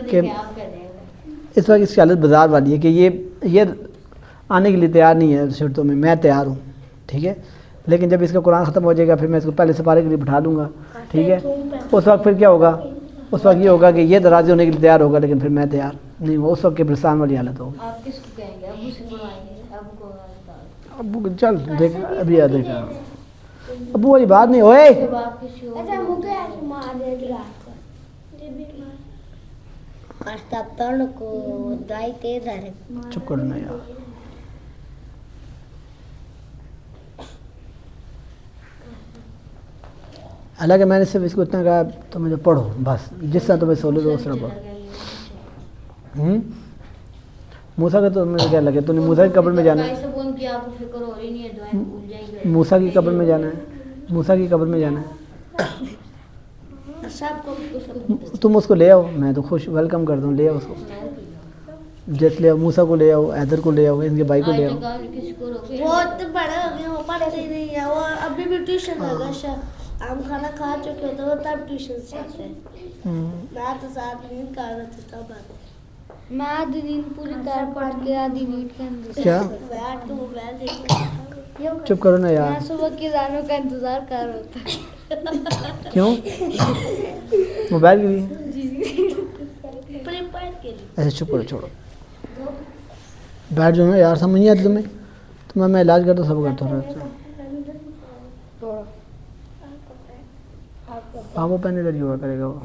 कि इस वक्त इसकी हालत बाज़ार वाली है कि ये आने के लिए तैयार नहीं है शर्तों में। मैं तैयार हूँ, ठीक है, लेकिन जब इसका कुरान ख़त्म हो जाएगा फिर मैं इसको पहले सपारे के लिए बिठा लूँगा, ठीक है। उस वक्त फिर क्या होगा? उस वक्त ये होगा कि ये राज़ी होने के लिए तैयार होगा, लेकिन फिर मैं तैयार नहीं हूँ। उस वक्त के बरसान वाली हालत होगी।
आप किसको कहेंगे? अबू से बुलाएंगे, आपको
अबू चल देख, अभी आ देखा अबू वाली बात नहीं होए। चुप करो ना यार। हालांकि मैंने सिर्फ इसको इतना कहा तुम्हें जो पढ़ो बस, जिस तरह तुम्हें सोलो दो उस तरह पढ़ो। मूसा का तो मुझे क्या लगे, तूने मूसा की कब्र में जाना है? मूसा की कब्र में जाना है, मूसा की कब्र में जाना है। तुम उसको ले आओ, मैं तो खुश वेलकम कर दूँ। ले आओ उसको, जैसे ले आओ, मूसा को ले आओ, हैदर को ले आओ, इनके भाई को ले आओ।
बहुत बड़े हो गए, वो पढ़ते ही नहीं है। वो अभी भी ट्यूशन लगा, हम खाना खा चुके थे वो तब ट्यूशन से आते हैं। मैं तो साथ नहीं कर रहा था तब आते।
मैं आधी नींद पूरी कर पड़ के आधी नींद के अंदर
क्या
बैठ तो मोबाइल देख
चुप करो ना
मैं
यार।
सुबह के गानों का इंतजार कर रहा था।
क्यों? मोबाइल के लिए?
प्रिपेयर के लिए।
ऐसे चुप करो, छोड़ो, बैठ जाओ ना यार, समझ नहीं आती तुम्हें? तुम्हें मैं इलाज करता सब करता हूँ। हाँ वो पहले कर योगा करेगा वो।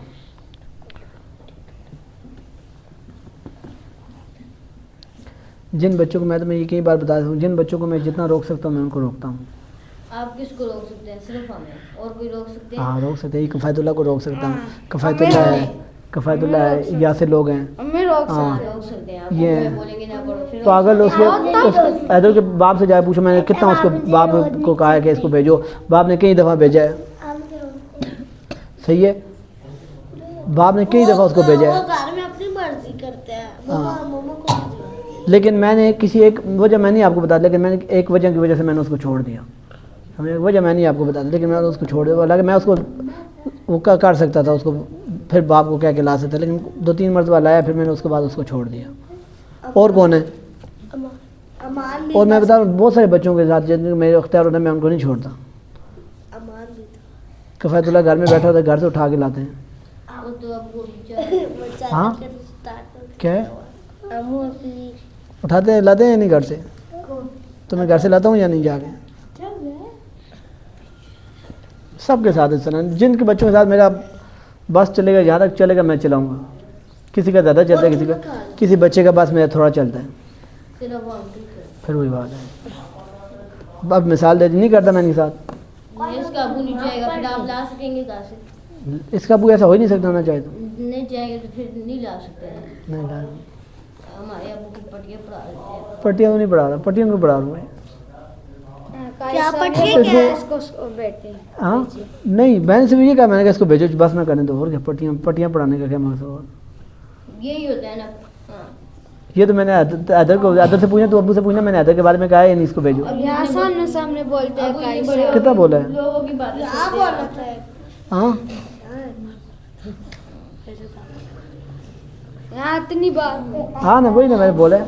जिन बच्चों को, मैं तुम्हें ये कई बार बता दूँ, जिन बच्चों को मैं जितना रोक सकता हूँ मैं उनको रोकता हूँ।
आप किसको रोक सकते हैं? सिर्फ हमें, और कोई रोक सकते हैं?
हाँ रोक सकते हैं, कफ़ायतुल्लाह को रोक सकता हूँ। कफ़ायतुल्लाह है, कफ़ायतुल्लाह है, यासिर लोग हैं।
हमें रोक
हाँ।
सकते हैं। आप
ये
हमें बोलेंगे ना करो, फिर
पागल उसके ऐदर के बाप से जाए पूछो, मैंने कितना उसको बाप को कहा है कि इसको भेजो, बाप ने कई दफ़ा भेजा है। सही है, बाप ने कई दफ़ा उसको भेजा
वो
है,
घर में अपनी मर्जी करते हैं।
हाँ।
मम्मा को नहीं दिया।
लेकिन मैंने किसी एक वजह, मैं नहीं आपको बता, लेकिन मैंने एक वजह की वजह से मैंने उसको छोड़ दिया। हमें वजह मैं नहीं आपको बता, लेकिन मैंने उसको छोड़ दिया। हालांकि मैं उसको वो कर सकता था, उसको फिर बाप को कह के ला सकता, लेकिन 2-3 मरतबा लाया, फिर मैंने उसके बाद उसको छोड़ दिया। और कौन है?
अमान भी
और मैं बता रहा हूँ बहुत सारे बच्चों के साथ जिनके मेरे अख्तियार होता है, मैं उनको नहीं छोड़ता।
अमान भी था।
कफ़ायतुल्लाह घर में बैठा होता है, घर से उठा के लाते हैं।
वो तो आपको बेचारा
हाँ?
स्टार्ट
क्या है?
अम्मू अपनी
उठाते हैं, लाते हैं या नहीं घर से? तो मैं घर से लाता हूँ या नहीं जाके? सबके साथ इस तरह, जिनके बच्चों के साथ मेरा बस चलेगा, जहाँ तक चलेगा मैं चलाऊँगा। किसी का ज़्यादा चलता है, किसी बच्चे का बस मेरा थोड़ा चलता है,
सिर्फ हम ठीक है।
फिर वही बात है। अब मिसाल दे, नहीं करता मैं इनके साथ।
इसका अबू नहीं जाएगा, फिर आप ला सकेंगे कहाँ से?
इसका अबू ऐसा हो ही नहीं सकता ना चाहे तो।
नहीं जाएंगे तो फिर नहीं ला सकते हैं।
नहीं ला,
हमारे अबू की पटिया पढ़ा देते हैं।
पट्टियाँ तो नहीं पढ़ा रहा, पट्टियाँ को पढ़ा रहा है।
क्या पटिया क्या है?
इसको बेटे
हाँ नहीं, बहन से भी ये कहा मैंने, कहा इसको भेजो बस ना करने दो, और क्या पट्टियाँ पढ़ाने का क्या मकसद? और
यही होता है ना। हाँ।
ये तो मैंने अदर से पूछा, तो अबू से पूछना, मैंने अदर के बारे में कहा है नहीं इसको भेजो।
अब यहाँ सामने सामने बोलते हैं कायसा।
कितना बोला है?
लोगों की बातें
क्या
सुनते
बोला
हैं।
था?
हाँ
यहाँ इतनी बात।
हाँ ना, वही ना मैंने बोला है।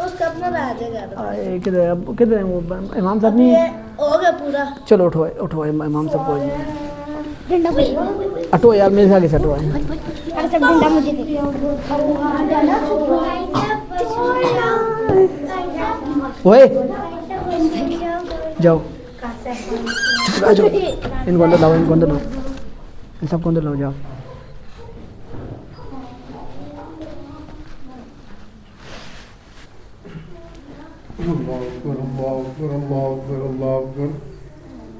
उसका अपना राजा
किधर है वो इमाम साहब? नहीं है,
हो गया पूरा।
चलो उठो उठो, इमाम साहब को हटो यार, मेरे से आगे से हटो। ओए जाओ, आ जाओ, इनको अंदर लाओ, इनको अंदर लाओ, इन सबको अंदर लाओ, जाओ।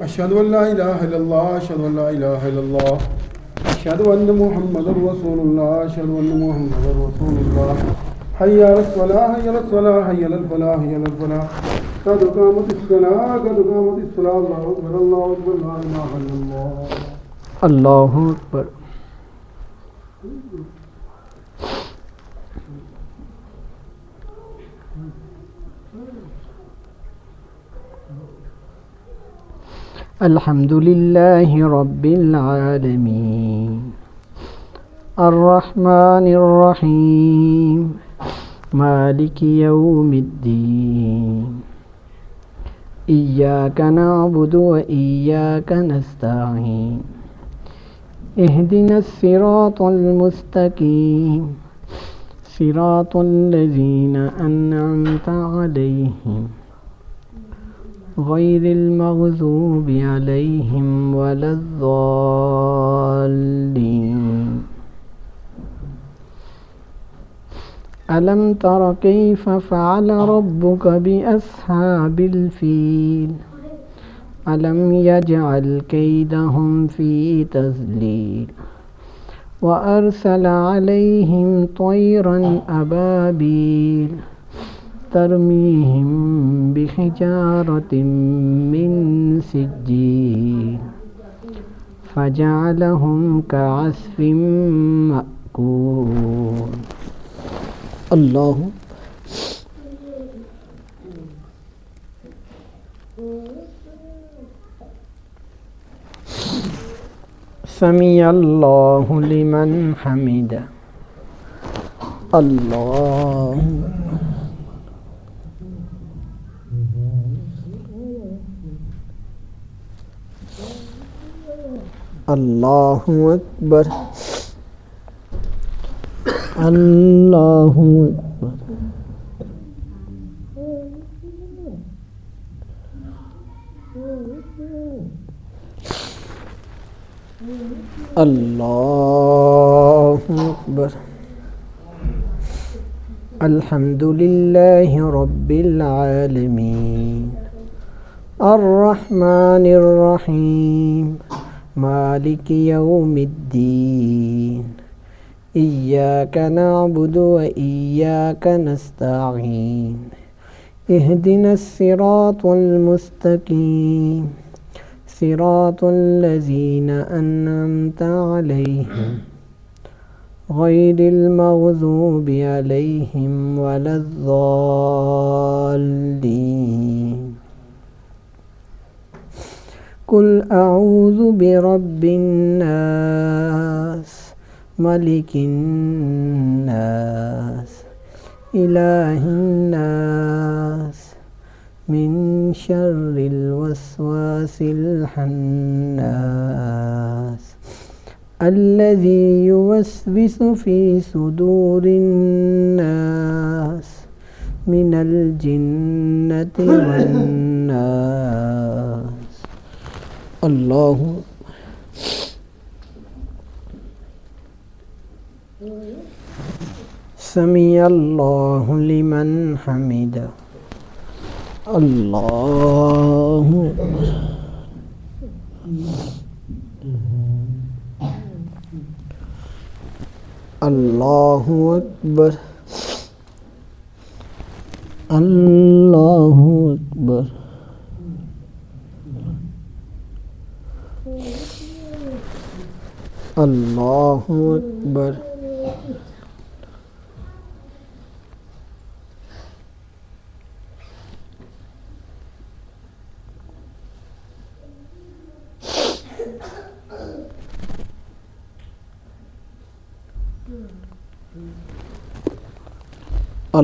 अशहदु अल्ला इलाहा इल्लल्लाह, अशहदु अल्ला इलाहा इल्लल्लाह, अशहदु अन्न मुहम्मदुर रसूलुल्लाह, अशहदु अन्न मुहम्मदुर रसूलुल्लाह, हय्या अलस सलाह, हय्या अलस सलाह, हय्या अलल फलाह, हय्या अलल फलाह, कद कामतिस सलाह, कद कामतिस सलाह, अल्लाहु अकबर, अल्लाहु अकबर, ला इलाहा इल्लल्लाह,
अल्लाहु अकबर। अल्हम्दुलिल्लाहि रब्बिल आलमीन, अर्रहमानिर रहीम, मालिकि यौमिद्दीन, इय्याका नअबुदु व इय्याका नस्तईन, इहदिनस सिरातल मुस्तकीम, सिरातल लज़ीना अन्अमता अलैहिम, गैरिल मग़ज़ूबि अलैहिम वलद्दाल्लीन। अलम तर कैफ़ फ़अल रब्बुक बिअस्हाबिल फ़ील, अलम यजअल कैदहुम फ़ी तज़लील, व अरसल अलैहिम तयरन अबाबील, तरमीहिम बिहिजारतिम मिन सिज्जील, फजअलहुम कअस्फिम मअकूल। अल्लाह समी अल्लाहु लिमन हमिदा।
अल्लाह अल्लाहु अकबर अल्लाहु अकबर अल्लाहु अकबर अल्हम्दुलिल्लाहि रब्बिल आलमीन अर्रहमानिर रहीम मालिकि यौमिद्दीन इय्याका नअबुदु व इय्याका नस्तईन इहदिनस सिरातल मुस्तकीम सिरातल लज़ीना अन्अमता अलैहिम गैरिल मग़ज़ूबि अलैहिम वलद्दाल्लीन कुल अऊज़ु बिरब्बिन नास मलिकिन नास इलाहिन नास मिन शर्रिल वस्वासिल खन्नास अल्लज़ी युवस्विसु फ़ी सुदूरिन नास मिनल जिन्नति वन नास। अल्लाहु समी अल्लाहु लिमन हमिदा। अल्लाहु अल्लाहु अकबर अल्लाहु अकबर अल्लाहु अकबर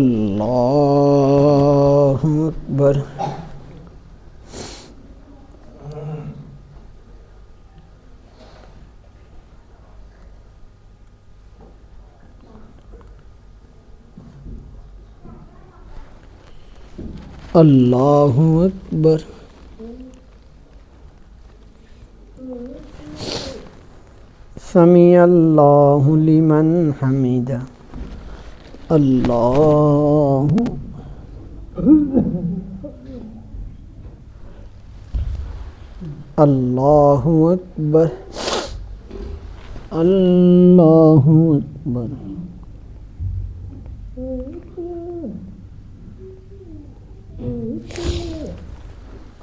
अल्लाहु अकबर अल्लाहु अकबर समी अल्लाहु लिमन हमिदा। अल्लाहु अल्लाहु अकबर अल्लाहु अकबर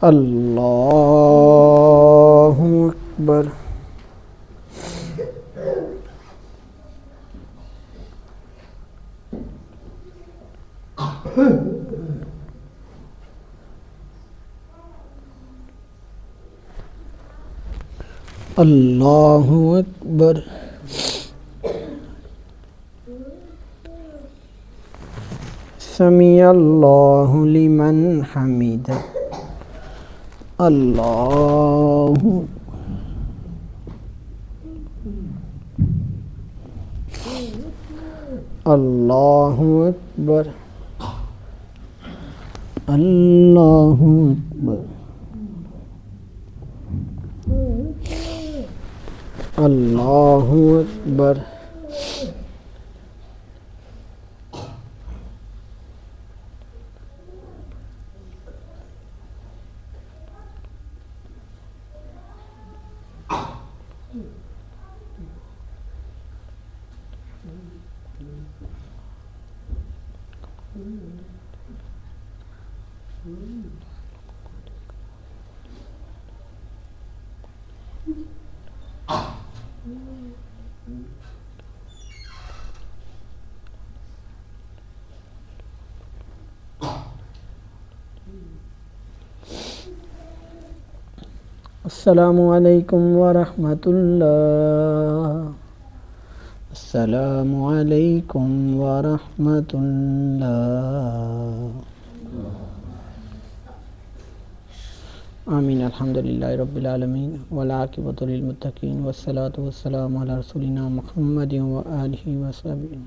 अल्लाहु अकबर अल्लाहु अकबर समी अल्लाहु लिमन हमिदा। अल्लाहु अल्लाहु अकबर अल्लाहु अकबर अल्लाहु अकबर अस्सलामु अलैकुम व रहमतुल्लाह। अस्सलामु अलैकुम व रहमतुल्लाह। आमीन। अल्हम्दुलिल्लाहि रब्बिल आलमीन वल आक़िबतु लिल मुत्तक़ीन वस्सलातु वस्सलामु अला रसूलिना मुहम्मदिन व आलिहि व सहबिहि।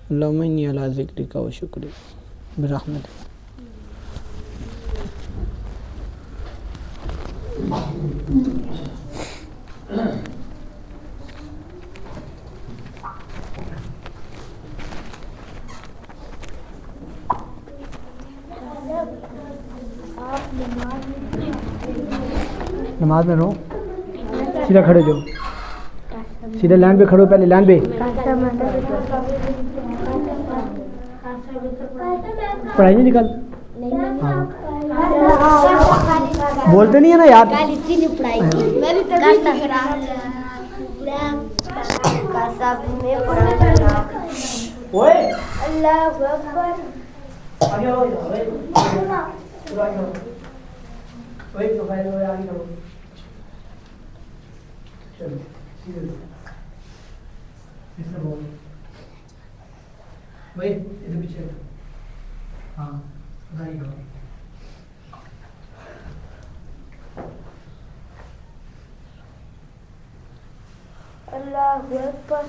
अल्लाहुम्मा इन्नी अला ज़िक्रिका व शुक्रिका बिरहमतिक।
नमाज में रहो, सीधा खड़े जाओ, सीधे लाइन पे खड़ो, पहले लाइन पे। पढ़ाई नहीं निकल, बोलते नहीं है ना यार। ओए
अल्लाह अकबर।
आगे आओ, वही तो भाई वो आगे करो, चलो सीधे इसमें बोल वही इधर पीछे। हाँ उधर ही करो।
अल्लाह अकबर।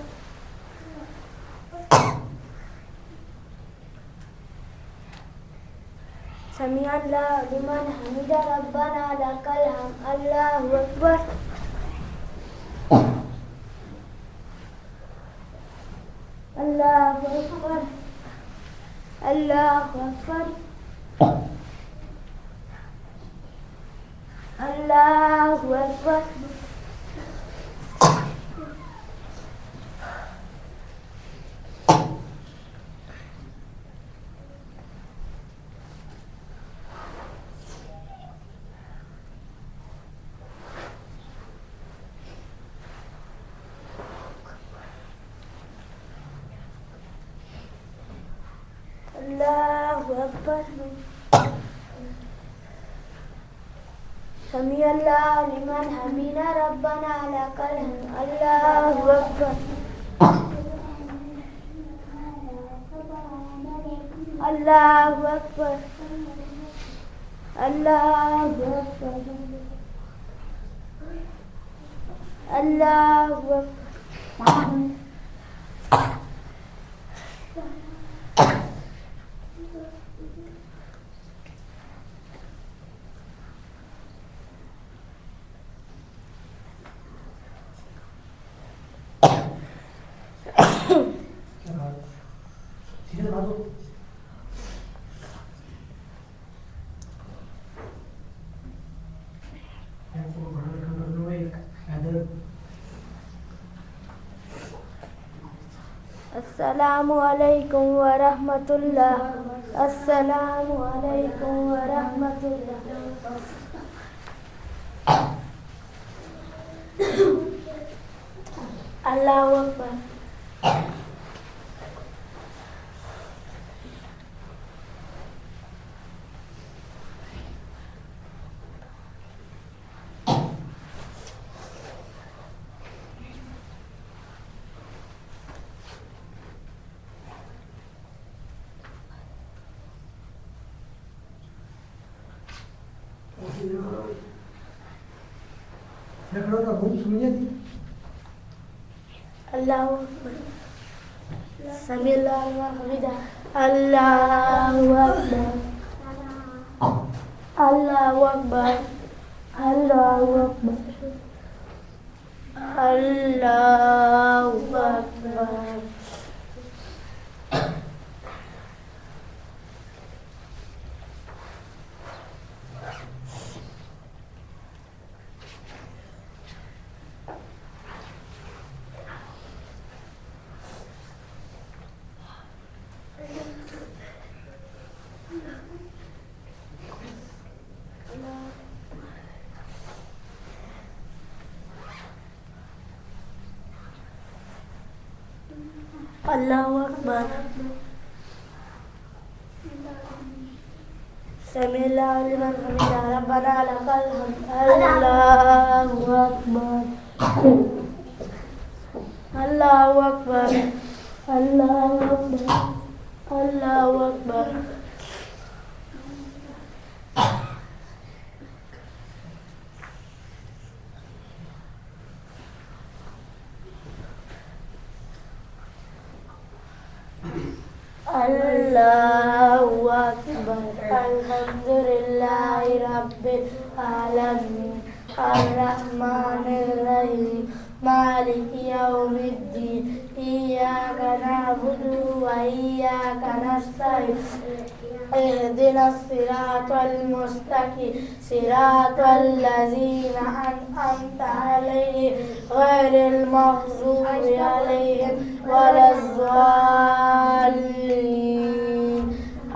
समी अल्लाह लिमन हमिदा रब्बना लकल हम्द। अल्लाहु अकबर। अल्लाहु अकबर। अल्लाहु अकबर। अल्लाहु अकबर। अल्लाहु अकबर। समी अल्लाह लिमन हमीदा रब्बना लकल हम्द। अल्लाहु अकबर। अल्लाहु अकबर। अल्लाहु अकबर। अल्लाहु अकबर।
सीधे बात हो।
अस्सलामु अलैकुम व रहमतुल्लाह। अस्सलामु अलैकुम व रहमतुल्लाह। अल्लाहु अकबर। अल्लाहु अकबर। समी अल्लाह लिमन हमिदा। अल्लाहु अकबर। अल्लाहु अकबर। अल्लाहु अकबर। अल्लाहु अकबर। अल्लाहु अकबर। समी अल्लाह लिमन हमिदा रब्बना लकल हम्द। अल्लाहु अकबर।
अल्लाहु अकबर, अल्लाहु अकबर, अल्लाहु अकबर। अल्लाहु अकबर। अल्हम्दुलिल्लाहि रब्बिल आलमीन अर्रहमानिर रहीम मालिकि यौमिद्दीन इय्याका नअबुदु व इय्याका नस्तईन इहदिनस सिरातल मुस्तकीम सिरातल लज़ीना अनअमता अलैहिम गैरिल मग़ज़ूबि अलैहिम वलज़्ज़ालिन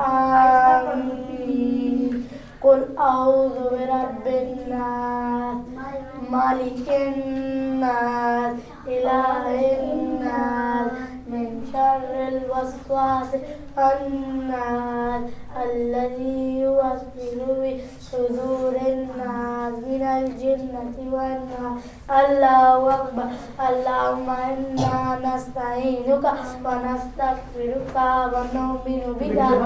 आमीन। कुल औज़ु बिरब्बिन नास मालिकिन नास इलाहिन नास मिन शर्रिल वस्वासिल खन्नास अल्लज़ी युवस्विसु फी सुदूरिन नास मिनल जिन्नति वन नास। अल्लाहु अकबर। अल्लाहुम्मा इन्ना नस्तईनुका व नस्तगफिरुका व नु'मिनु बिका व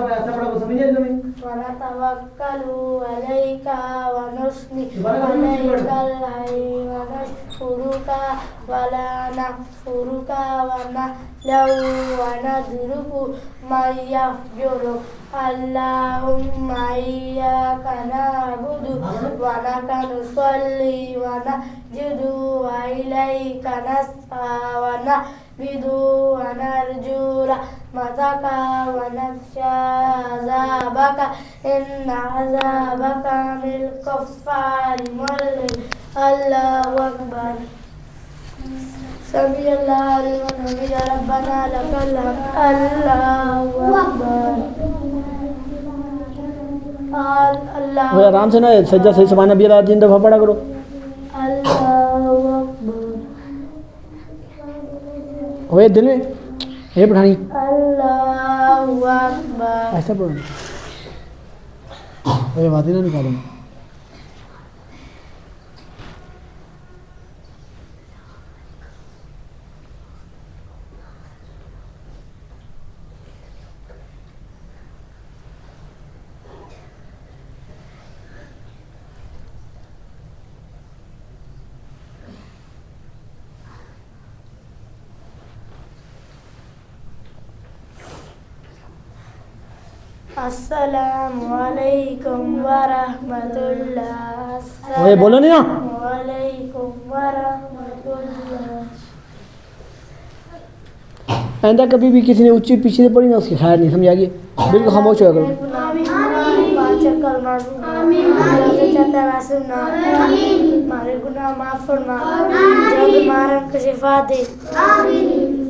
नतवक्कलु अलैका व नुस्नी अलैकल हैय व नशकुरुका व ला नकफुरुका व नहलउ व नदरुकु मन यफजुरु। अल्लाहुम्मा इय्याका नअबुदु व लका नुसल्ली व नस्जुदु व इलैका नस्आ व नअबुदु व नरजू रहमतका व नख्शा अज़ाबका इन्ना अज़ाबका मिल कुफ़्फ़ारि मुल्लिम। अल्लाहु अकबर। समी अल्लाहु लिमन हमिदा रब्बना लकल हम्द। अल्लाहु अकबर। अल्लाह
आराम से ना सज्जा सही सुभान अल्लाह 3 दफा पढ़ा करो।
अल्लाहु अकबर।
ओए दिल में ये पढ़ानी
अल्लाहु अकबर।
ऐसा पढ़ो ओए बातें ना निकालो।
अस्सलामु अलैकुम व रहमतुल्लाह।
ओए बोलो नहीं ना।
वालेकुम व रहमतुल्लाह।
आइंदा कभी भी किसी ने ऊंची पीछे से पढ़ी ना उसकी खैर नहीं, समझ आ गई। बिल्कुल खामोश हो करो।
हमारे गुनाह माफ फरमा, जल्द मारन को शिफा दे,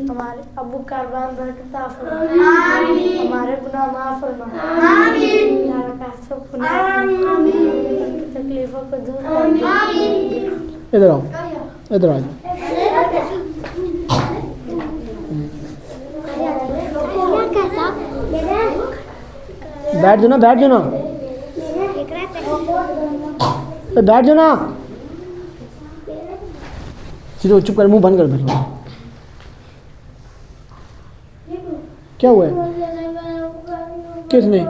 हमारे अबू कारबान बरकत फरमा, हमारे गुनाह माफ फरमा, तकलीफों को दूर कर दे।
इधर आओ, इधर आओ। बैठ जाओ ना, बैठ जाओ ना, बैठ जाओ ना। चलो चुप कर, मुंह बंद कर बैठो। क्या हुआ है? किसने?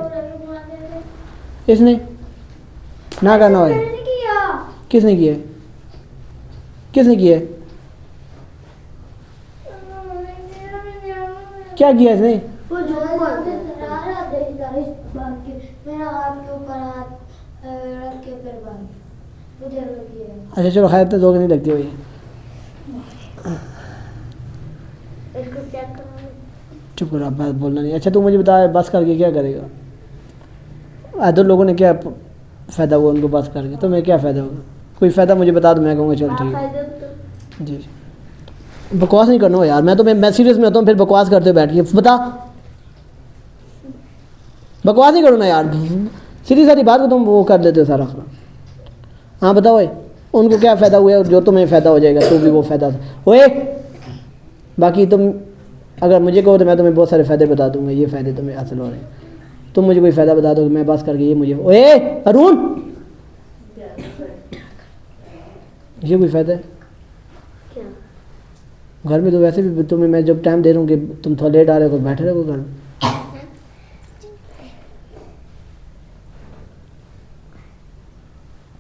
इसने ना करना है। किसने किया है? किसने किया है? क्या किया इसने?
वो झूठ बोलते हैं। मेरा हाथ के ऊपर हाथ रख के फिर बांध मुझे लगी है।
अच्छा चलो खैर, तो दो नहीं लगती हुई।
इसको चेक करो।
चुप करो, आप बात बोलना नहीं। अच्छा तू मुझे बता, बस करके क्या करेगा? आधे लोगों ने क्या फ़ायदा हुआ उनको बस करके, तो मैं क्या फ़ायदा होगा? कोई फ़ायदा मुझे बता दो, मैं कहूँगा चल ठीक है। जी बकवास नहीं करना हो यार, मैं सीरियस में होता हूँ, फिर बकवास करते हो बैठ के। बता, बकवास नहीं करो ना यार, सीधी सारी बात को तुम वो कर देते हो सारा। हाँ बताओ भाई, उनको क्या फ़ायदा हुआ है? जो तुम्हें फ़ायदा हो जाएगा तो भी वो फ़ायदा होए। बाकी तुम अगर मुझे कहो तो मैं तुम्हें बहुत सारे फ़ायदे बता दूंगा, ये फ़ायदे तुम्हें हासिल हो रहे हैं। तुम मुझे कोई फ़ायदा बता दो, मैं बस करके ये मुझे ओए अरुण, ये कोई फ़ायदा है?
घर में तो वैसे भी तुम्हें मैं जब टाइम दे रहा हूँ कि तुम थोड़ा लेट आ रहे हो तो बैठे रहो घर में।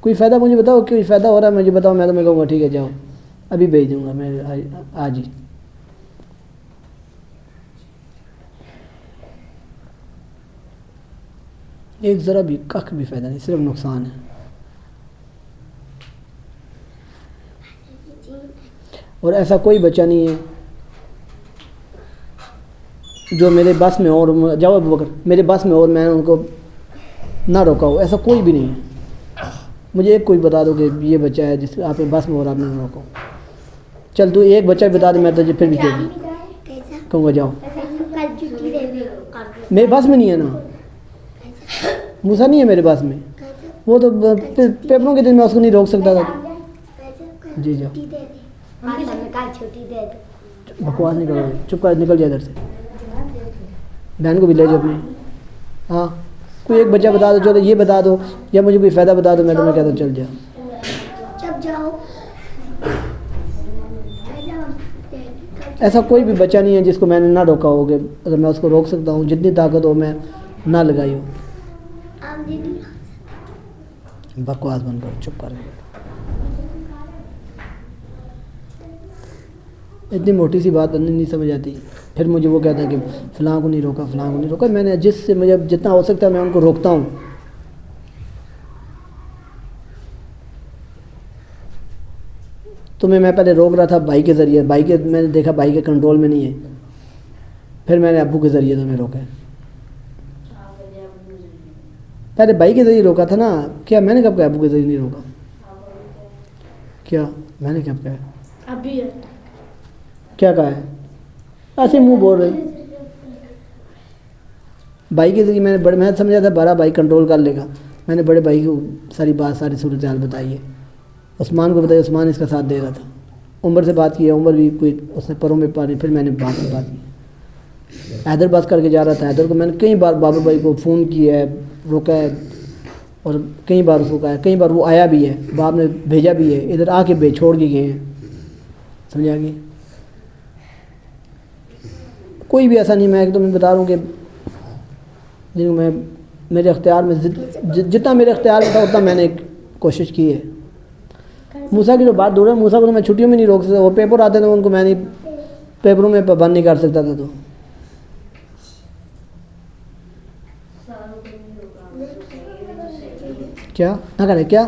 कोई फ़ायदा मुझे बताओ, कोई फ़ायदा हो रहा है मुझे बताओ, मैं तो मैं कहूँगा ठीक है जाओ, अभी भेज दूँगा मैं आज ही। एक ज़रा भी कख भी फ़ायदा नहीं, सिर्फ नुकसान है। और ऐसा कोई बच्चा नहीं है जो मेरे बस में और जाओ अबू बकर मेरे बस में और मैं उनको ना रोका हो, ऐसा कोई भी नहीं है। मुझे एक कोई बता दो कि ये बच्चा है जिस आपके बस में और आपने ना रोका हो। चल तू एक बच्चा भी बता दे, मैं तुझे फिर भी कहूँगा जाओ। मेरे बस में नहीं है ना, मूसा नहीं है मेरे पास में, वो तो पेपरों के दिन मैं उसको नहीं रोक सकता था। जी जाओ, बकवास नहीं करो, चुप कर, निकल जाए इधर से। बहन को भी ले जाओ अपने। हाँ कोई एक बच्चा बता दो, चलो ये बता दो या मुझे कोई फ़ायदा बता दो, मैं तुम्हें कहता हूँ चल जाओ। ऐसा कोई भी बच्चा नहीं है जिसको मैंने ना रोका हो, कि अगर मैं उसको रोक सकता हूँ, जितनी ताकत हो मैं ना लगाई हो। बकवास बंद करो, चुप कर। इतनी मोटी सी बात बंदे नहीं समझ आती। फिर मुझे वो कहता है कि फ़लाँ को नहीं रोका, फ़लाँ को नहीं रोका। मैंने जिससे मुझे जितना हो सकता है मैं उनको रोकता हूँ। तुम्हें मैं पहले रोक रहा था भाई के ज़रिए, भाई के मैंने देखा भाई के कंट्रोल में नहीं है, फिर मैंने अब्बू के ज़रिए तुम्हें रोका है। पहले भाई के ज़रिए रोका था ना। क्या मैंने कब कहा अब्बू के ज़रिए नहीं रोका? क्या मैंने कब कहा?
अभी
क्या कहा है? ऐसे मुंह बोल रहे। भाई के ज़रिए मैं समझा था बड़ा भाई कंट्रोल कर लेगा। मैंने बड़े भाई को सारी बात, सारी सूरत हाल बताई है। उस्मान को बताया, उस्मान इसका साथ दे रहा था। उमर से बात की है, उमर भी कोई उसने परों में पानी। फिर मैंने बात की। हैदर बात करके जा रहा था, हैदर को मैंने कई बार बाबर भाई को फ़ोन किया है, रोका है और कई बार उसको कहा है। कई बार वो आया भी है, बाप ने भेजा भी है, इधर आके छोड़ के गए हैं। समझा गए? कोई भी ऐसा नहीं, मैं तुम्हें बता रहा हूँ कि जिनको मैं मेरे अख्तियार में जितना मेरे अख्तियार में था उतना मैंने कोशिश की है। मूसा की जो बात दूर है, मूसा को तो मैं छुट्टियों में नहीं रोक सकता। वो पेपर आते थे उनको मैं नहीं पेपरों में पाबंद नहीं कर सकता था। तो क्या ना करे क्या?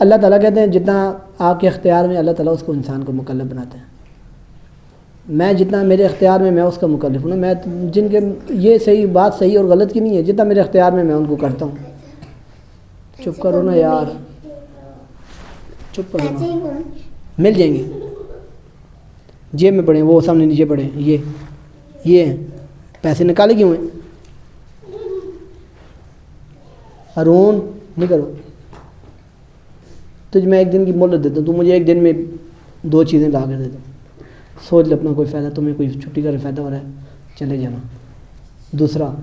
अल्लाह ताला कहते हैं जितना आपके अख्तियार में अल्लाह ताला उसको इंसान को मुकल्लफ बनाते हैं। मैं जितना मेरे अख्तियार में मैं उसका मुकल्लफ हूँ ना। मैं जिनके ये सही बात सही और गलत की नहीं है, जितना मेरे अख्तियार में मैं उनको करता हूँ। चुप करो ना यार, चुप करो। मिल जाएंगे, जेब में पड़े, वो सामने नीचे पड़े। ये पैसे निकाले क्यों हैं? अरुण नहीं करो, तुझे मैं एक दिन की मोहलत देता हूँ। तू मुझे एक दिन में 2 चीज़ें ला कर दे दो। सोच ले अपना कोई फ़ायदा, तुम्हें कोई छुट्टी का फ़ायदा हो रहा है, चले जाना। दूसरा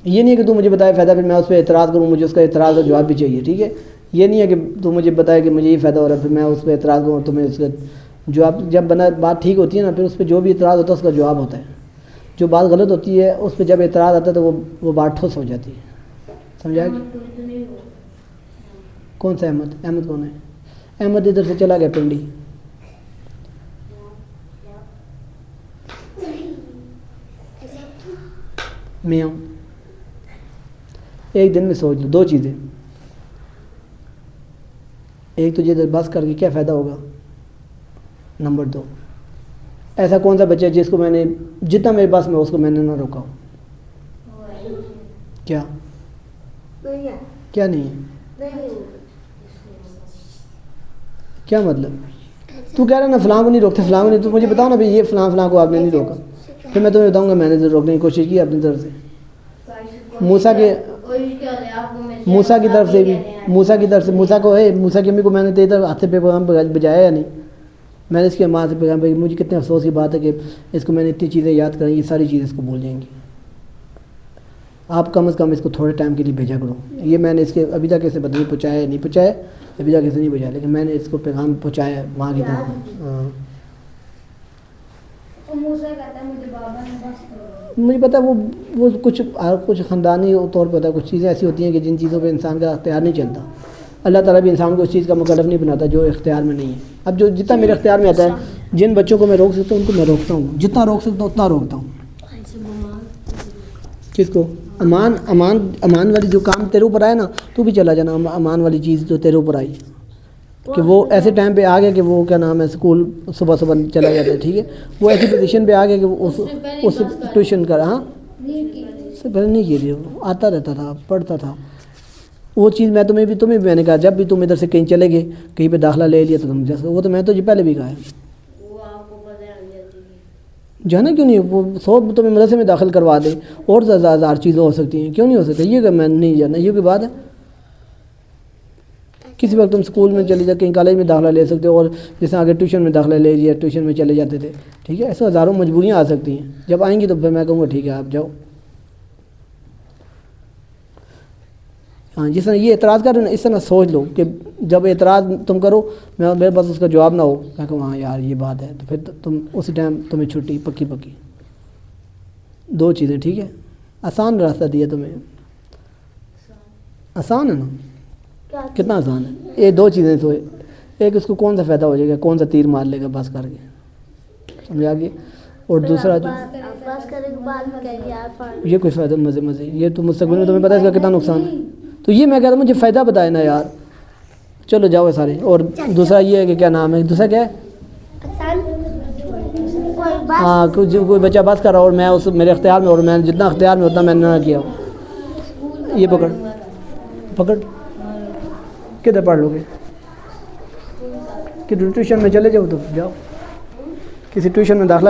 ये नहीं है कि तू मुझे बताए फ़ायदा फिर मैं उस पर एतराज़ करूँ, मुझे उसका एतराज़ का जवाब भी चाहिए। ठीक है, ये नहीं है कि तू मुझे बताए कि मुझे ये फ़ायदा हो रहा है फिर मैं उस पर एतराज़ करूँ, तुम्हें उसका जवाब। जब बना बात ठीक होती है ना, फिर उस पर जो भी एतराज़ होता है उसका जवाब होता है। जो बात गलत होती है उस पर जब एतराज़ आता है तो वो बात ठोस हो जाती है। समझा? कौन सा अहमद? अहमद कौन है? अहमद इधर से चला गया पिंडी। मैं आऊँ एक दिन में सोच लो 2 चीज़ें। एक तुझे इधर बस करके क्या फ़ायदा होगा? नंबर 2, ऐसा कौन सा बच्चा है जिसको मैंने जितना मेरे पास में उसको मैंने ना रोका हो? क्या क्या नहीं है? क्या मतलब? तू कह रहा ना फ़लाँ को नहीं रोकते, फ़लाँ को नहीं। तो मुझे बताओ ना भाई, ये फ़लाँ को आपने नहीं रोका, फिर मैं तुम्हें बताऊंगा मैंने तो रोकने की कोशिश की अपनी तरफ से। मूसा की तरफ से भी, मूसा को मूसा की अम्मी को मैंने तेरी तरफ हाथ से पैगाम बजाया या नहीं? मैंने इसके माँ से पैगाम भेजा। मुझे कितने अफसोस की बात है कि इसको मैंने इतनी चीज़ें याद कराई, ये सारी चीज़ें इसको भूल जाएंगी। आप कम से कम इसको थोड़े टाइम के लिए भेजा करो। ये मैंने इसके अभी तक इसे पता नहीं पहुँचाया नहीं पहुँचाया, अभी तक इसे नहीं पहुँचाया, लेकिन मैंने इसको पैगाम पहुँचाया वहाँ की तरफ। हाँ मुझे पता है वो कुछ ख़ानदानी तौर पर होता है, कुछ चीज़ें ऐसी होती हैं कि जिन चीज़ों पे इंसान का इख्तियार नहीं चलता। अल्लाह ताला भी इंसान को उस चीज़ का मुकल्लफ नहीं बनाता जो इख्तियार में नहीं है। अब जो जितना मेरे इख्तियार में आता है, जिन बच्चों को मैं रोक सकता हूँ उनको मैं रोकता हूँ, जितना रोक सकता हूँ उतना रोकता हूँ। किसको? अमान वाली जो काम तेरे ऊपर आए ना, तू भी चला जाना। अमान वाली चीज़ जो तेरे ऊपर आई कि वो ऐसे टाइम पे आ गया कि वो क्या नाम है स्कूल सुबह चला जाता है, ठीक है, वो ऐसी पोजीशन पे आ गया कि वो उस ट्यूशन कर, हाँ से पहले नहीं किए, वो आता रहता था, पढ़ता था। वो चीज़ मैं तुम्हें भी मैंने कहा, जब भी तुम इधर से कहीं चले गए, कहीं पे दाखिला ले लिया तो तुम जैसे, वो तो मैं तो जी पहले भी कहा है, जाना क्यों नहीं, वो 100 तुम्हें मदरसे में दाखिल करवा दे, और हज़ार चीज़ें हो सकती हैं, क्यों नहीं हो सकती। ये कि मैं नहीं जाना, ये कोई बात है। किसी वक्त तुम स्कूल में चले जाते, कहीं कॉलेज में दाखिला ले सकते हो, और जैसे आगे ट्यूशन में दाखिला ले लिया, ट्यूशन में चले जाते थे, ठीक है। ऐसे हज़ारों मजबूरियाँ आ सकती हैं, जब आएंगी तो फिर मैं कहूँगा ठीक है आप जाओ। हाँ, जिस तरह ये एतराज़ कर रहे हो ना, इस तरह सोच लो कि जब एतराज़ तुम करो, मेरे पास उसका जवाब ना हो, मैं कहूँ हाँ यार ये बात है, तो फिर तुम उसी टाइम तुम्हें छुट्टी पक्की। 2 चीज़ें, ठीक है। आसान रास्ता दिया तुम्हें, आसान है ना, कितना आसान है। ये 2 चीज़ें तो, एक उसको कौन सा फ़ायदा हो जाएगा, कौन सा तीर मार लेगा बस करके, समझा गया। और दूसरा जो ये कोई फ़ायदा मज़े ये तो मुस्तक़बिल में तुम्हें पता है इसका कितना नुकसान है। तो ये मैं कह रहा हूँ मुझे फ़ायदा बताए ना यार, चलो जाओ सारे। और दूसरा ये है कि क्या नाम है, दूसरा क्या है, हाँ कोई बच्चा बस कर रहा और मैं उस मेरे इख्तियार में, और मैं जितना इख्तियार में उतना मैंने ना किया। ये पकड़ किधर पढ़ लोगे, कि ट्यूशन में चले जाओ तो जाओ, किसी ट्यूशन में दाखिला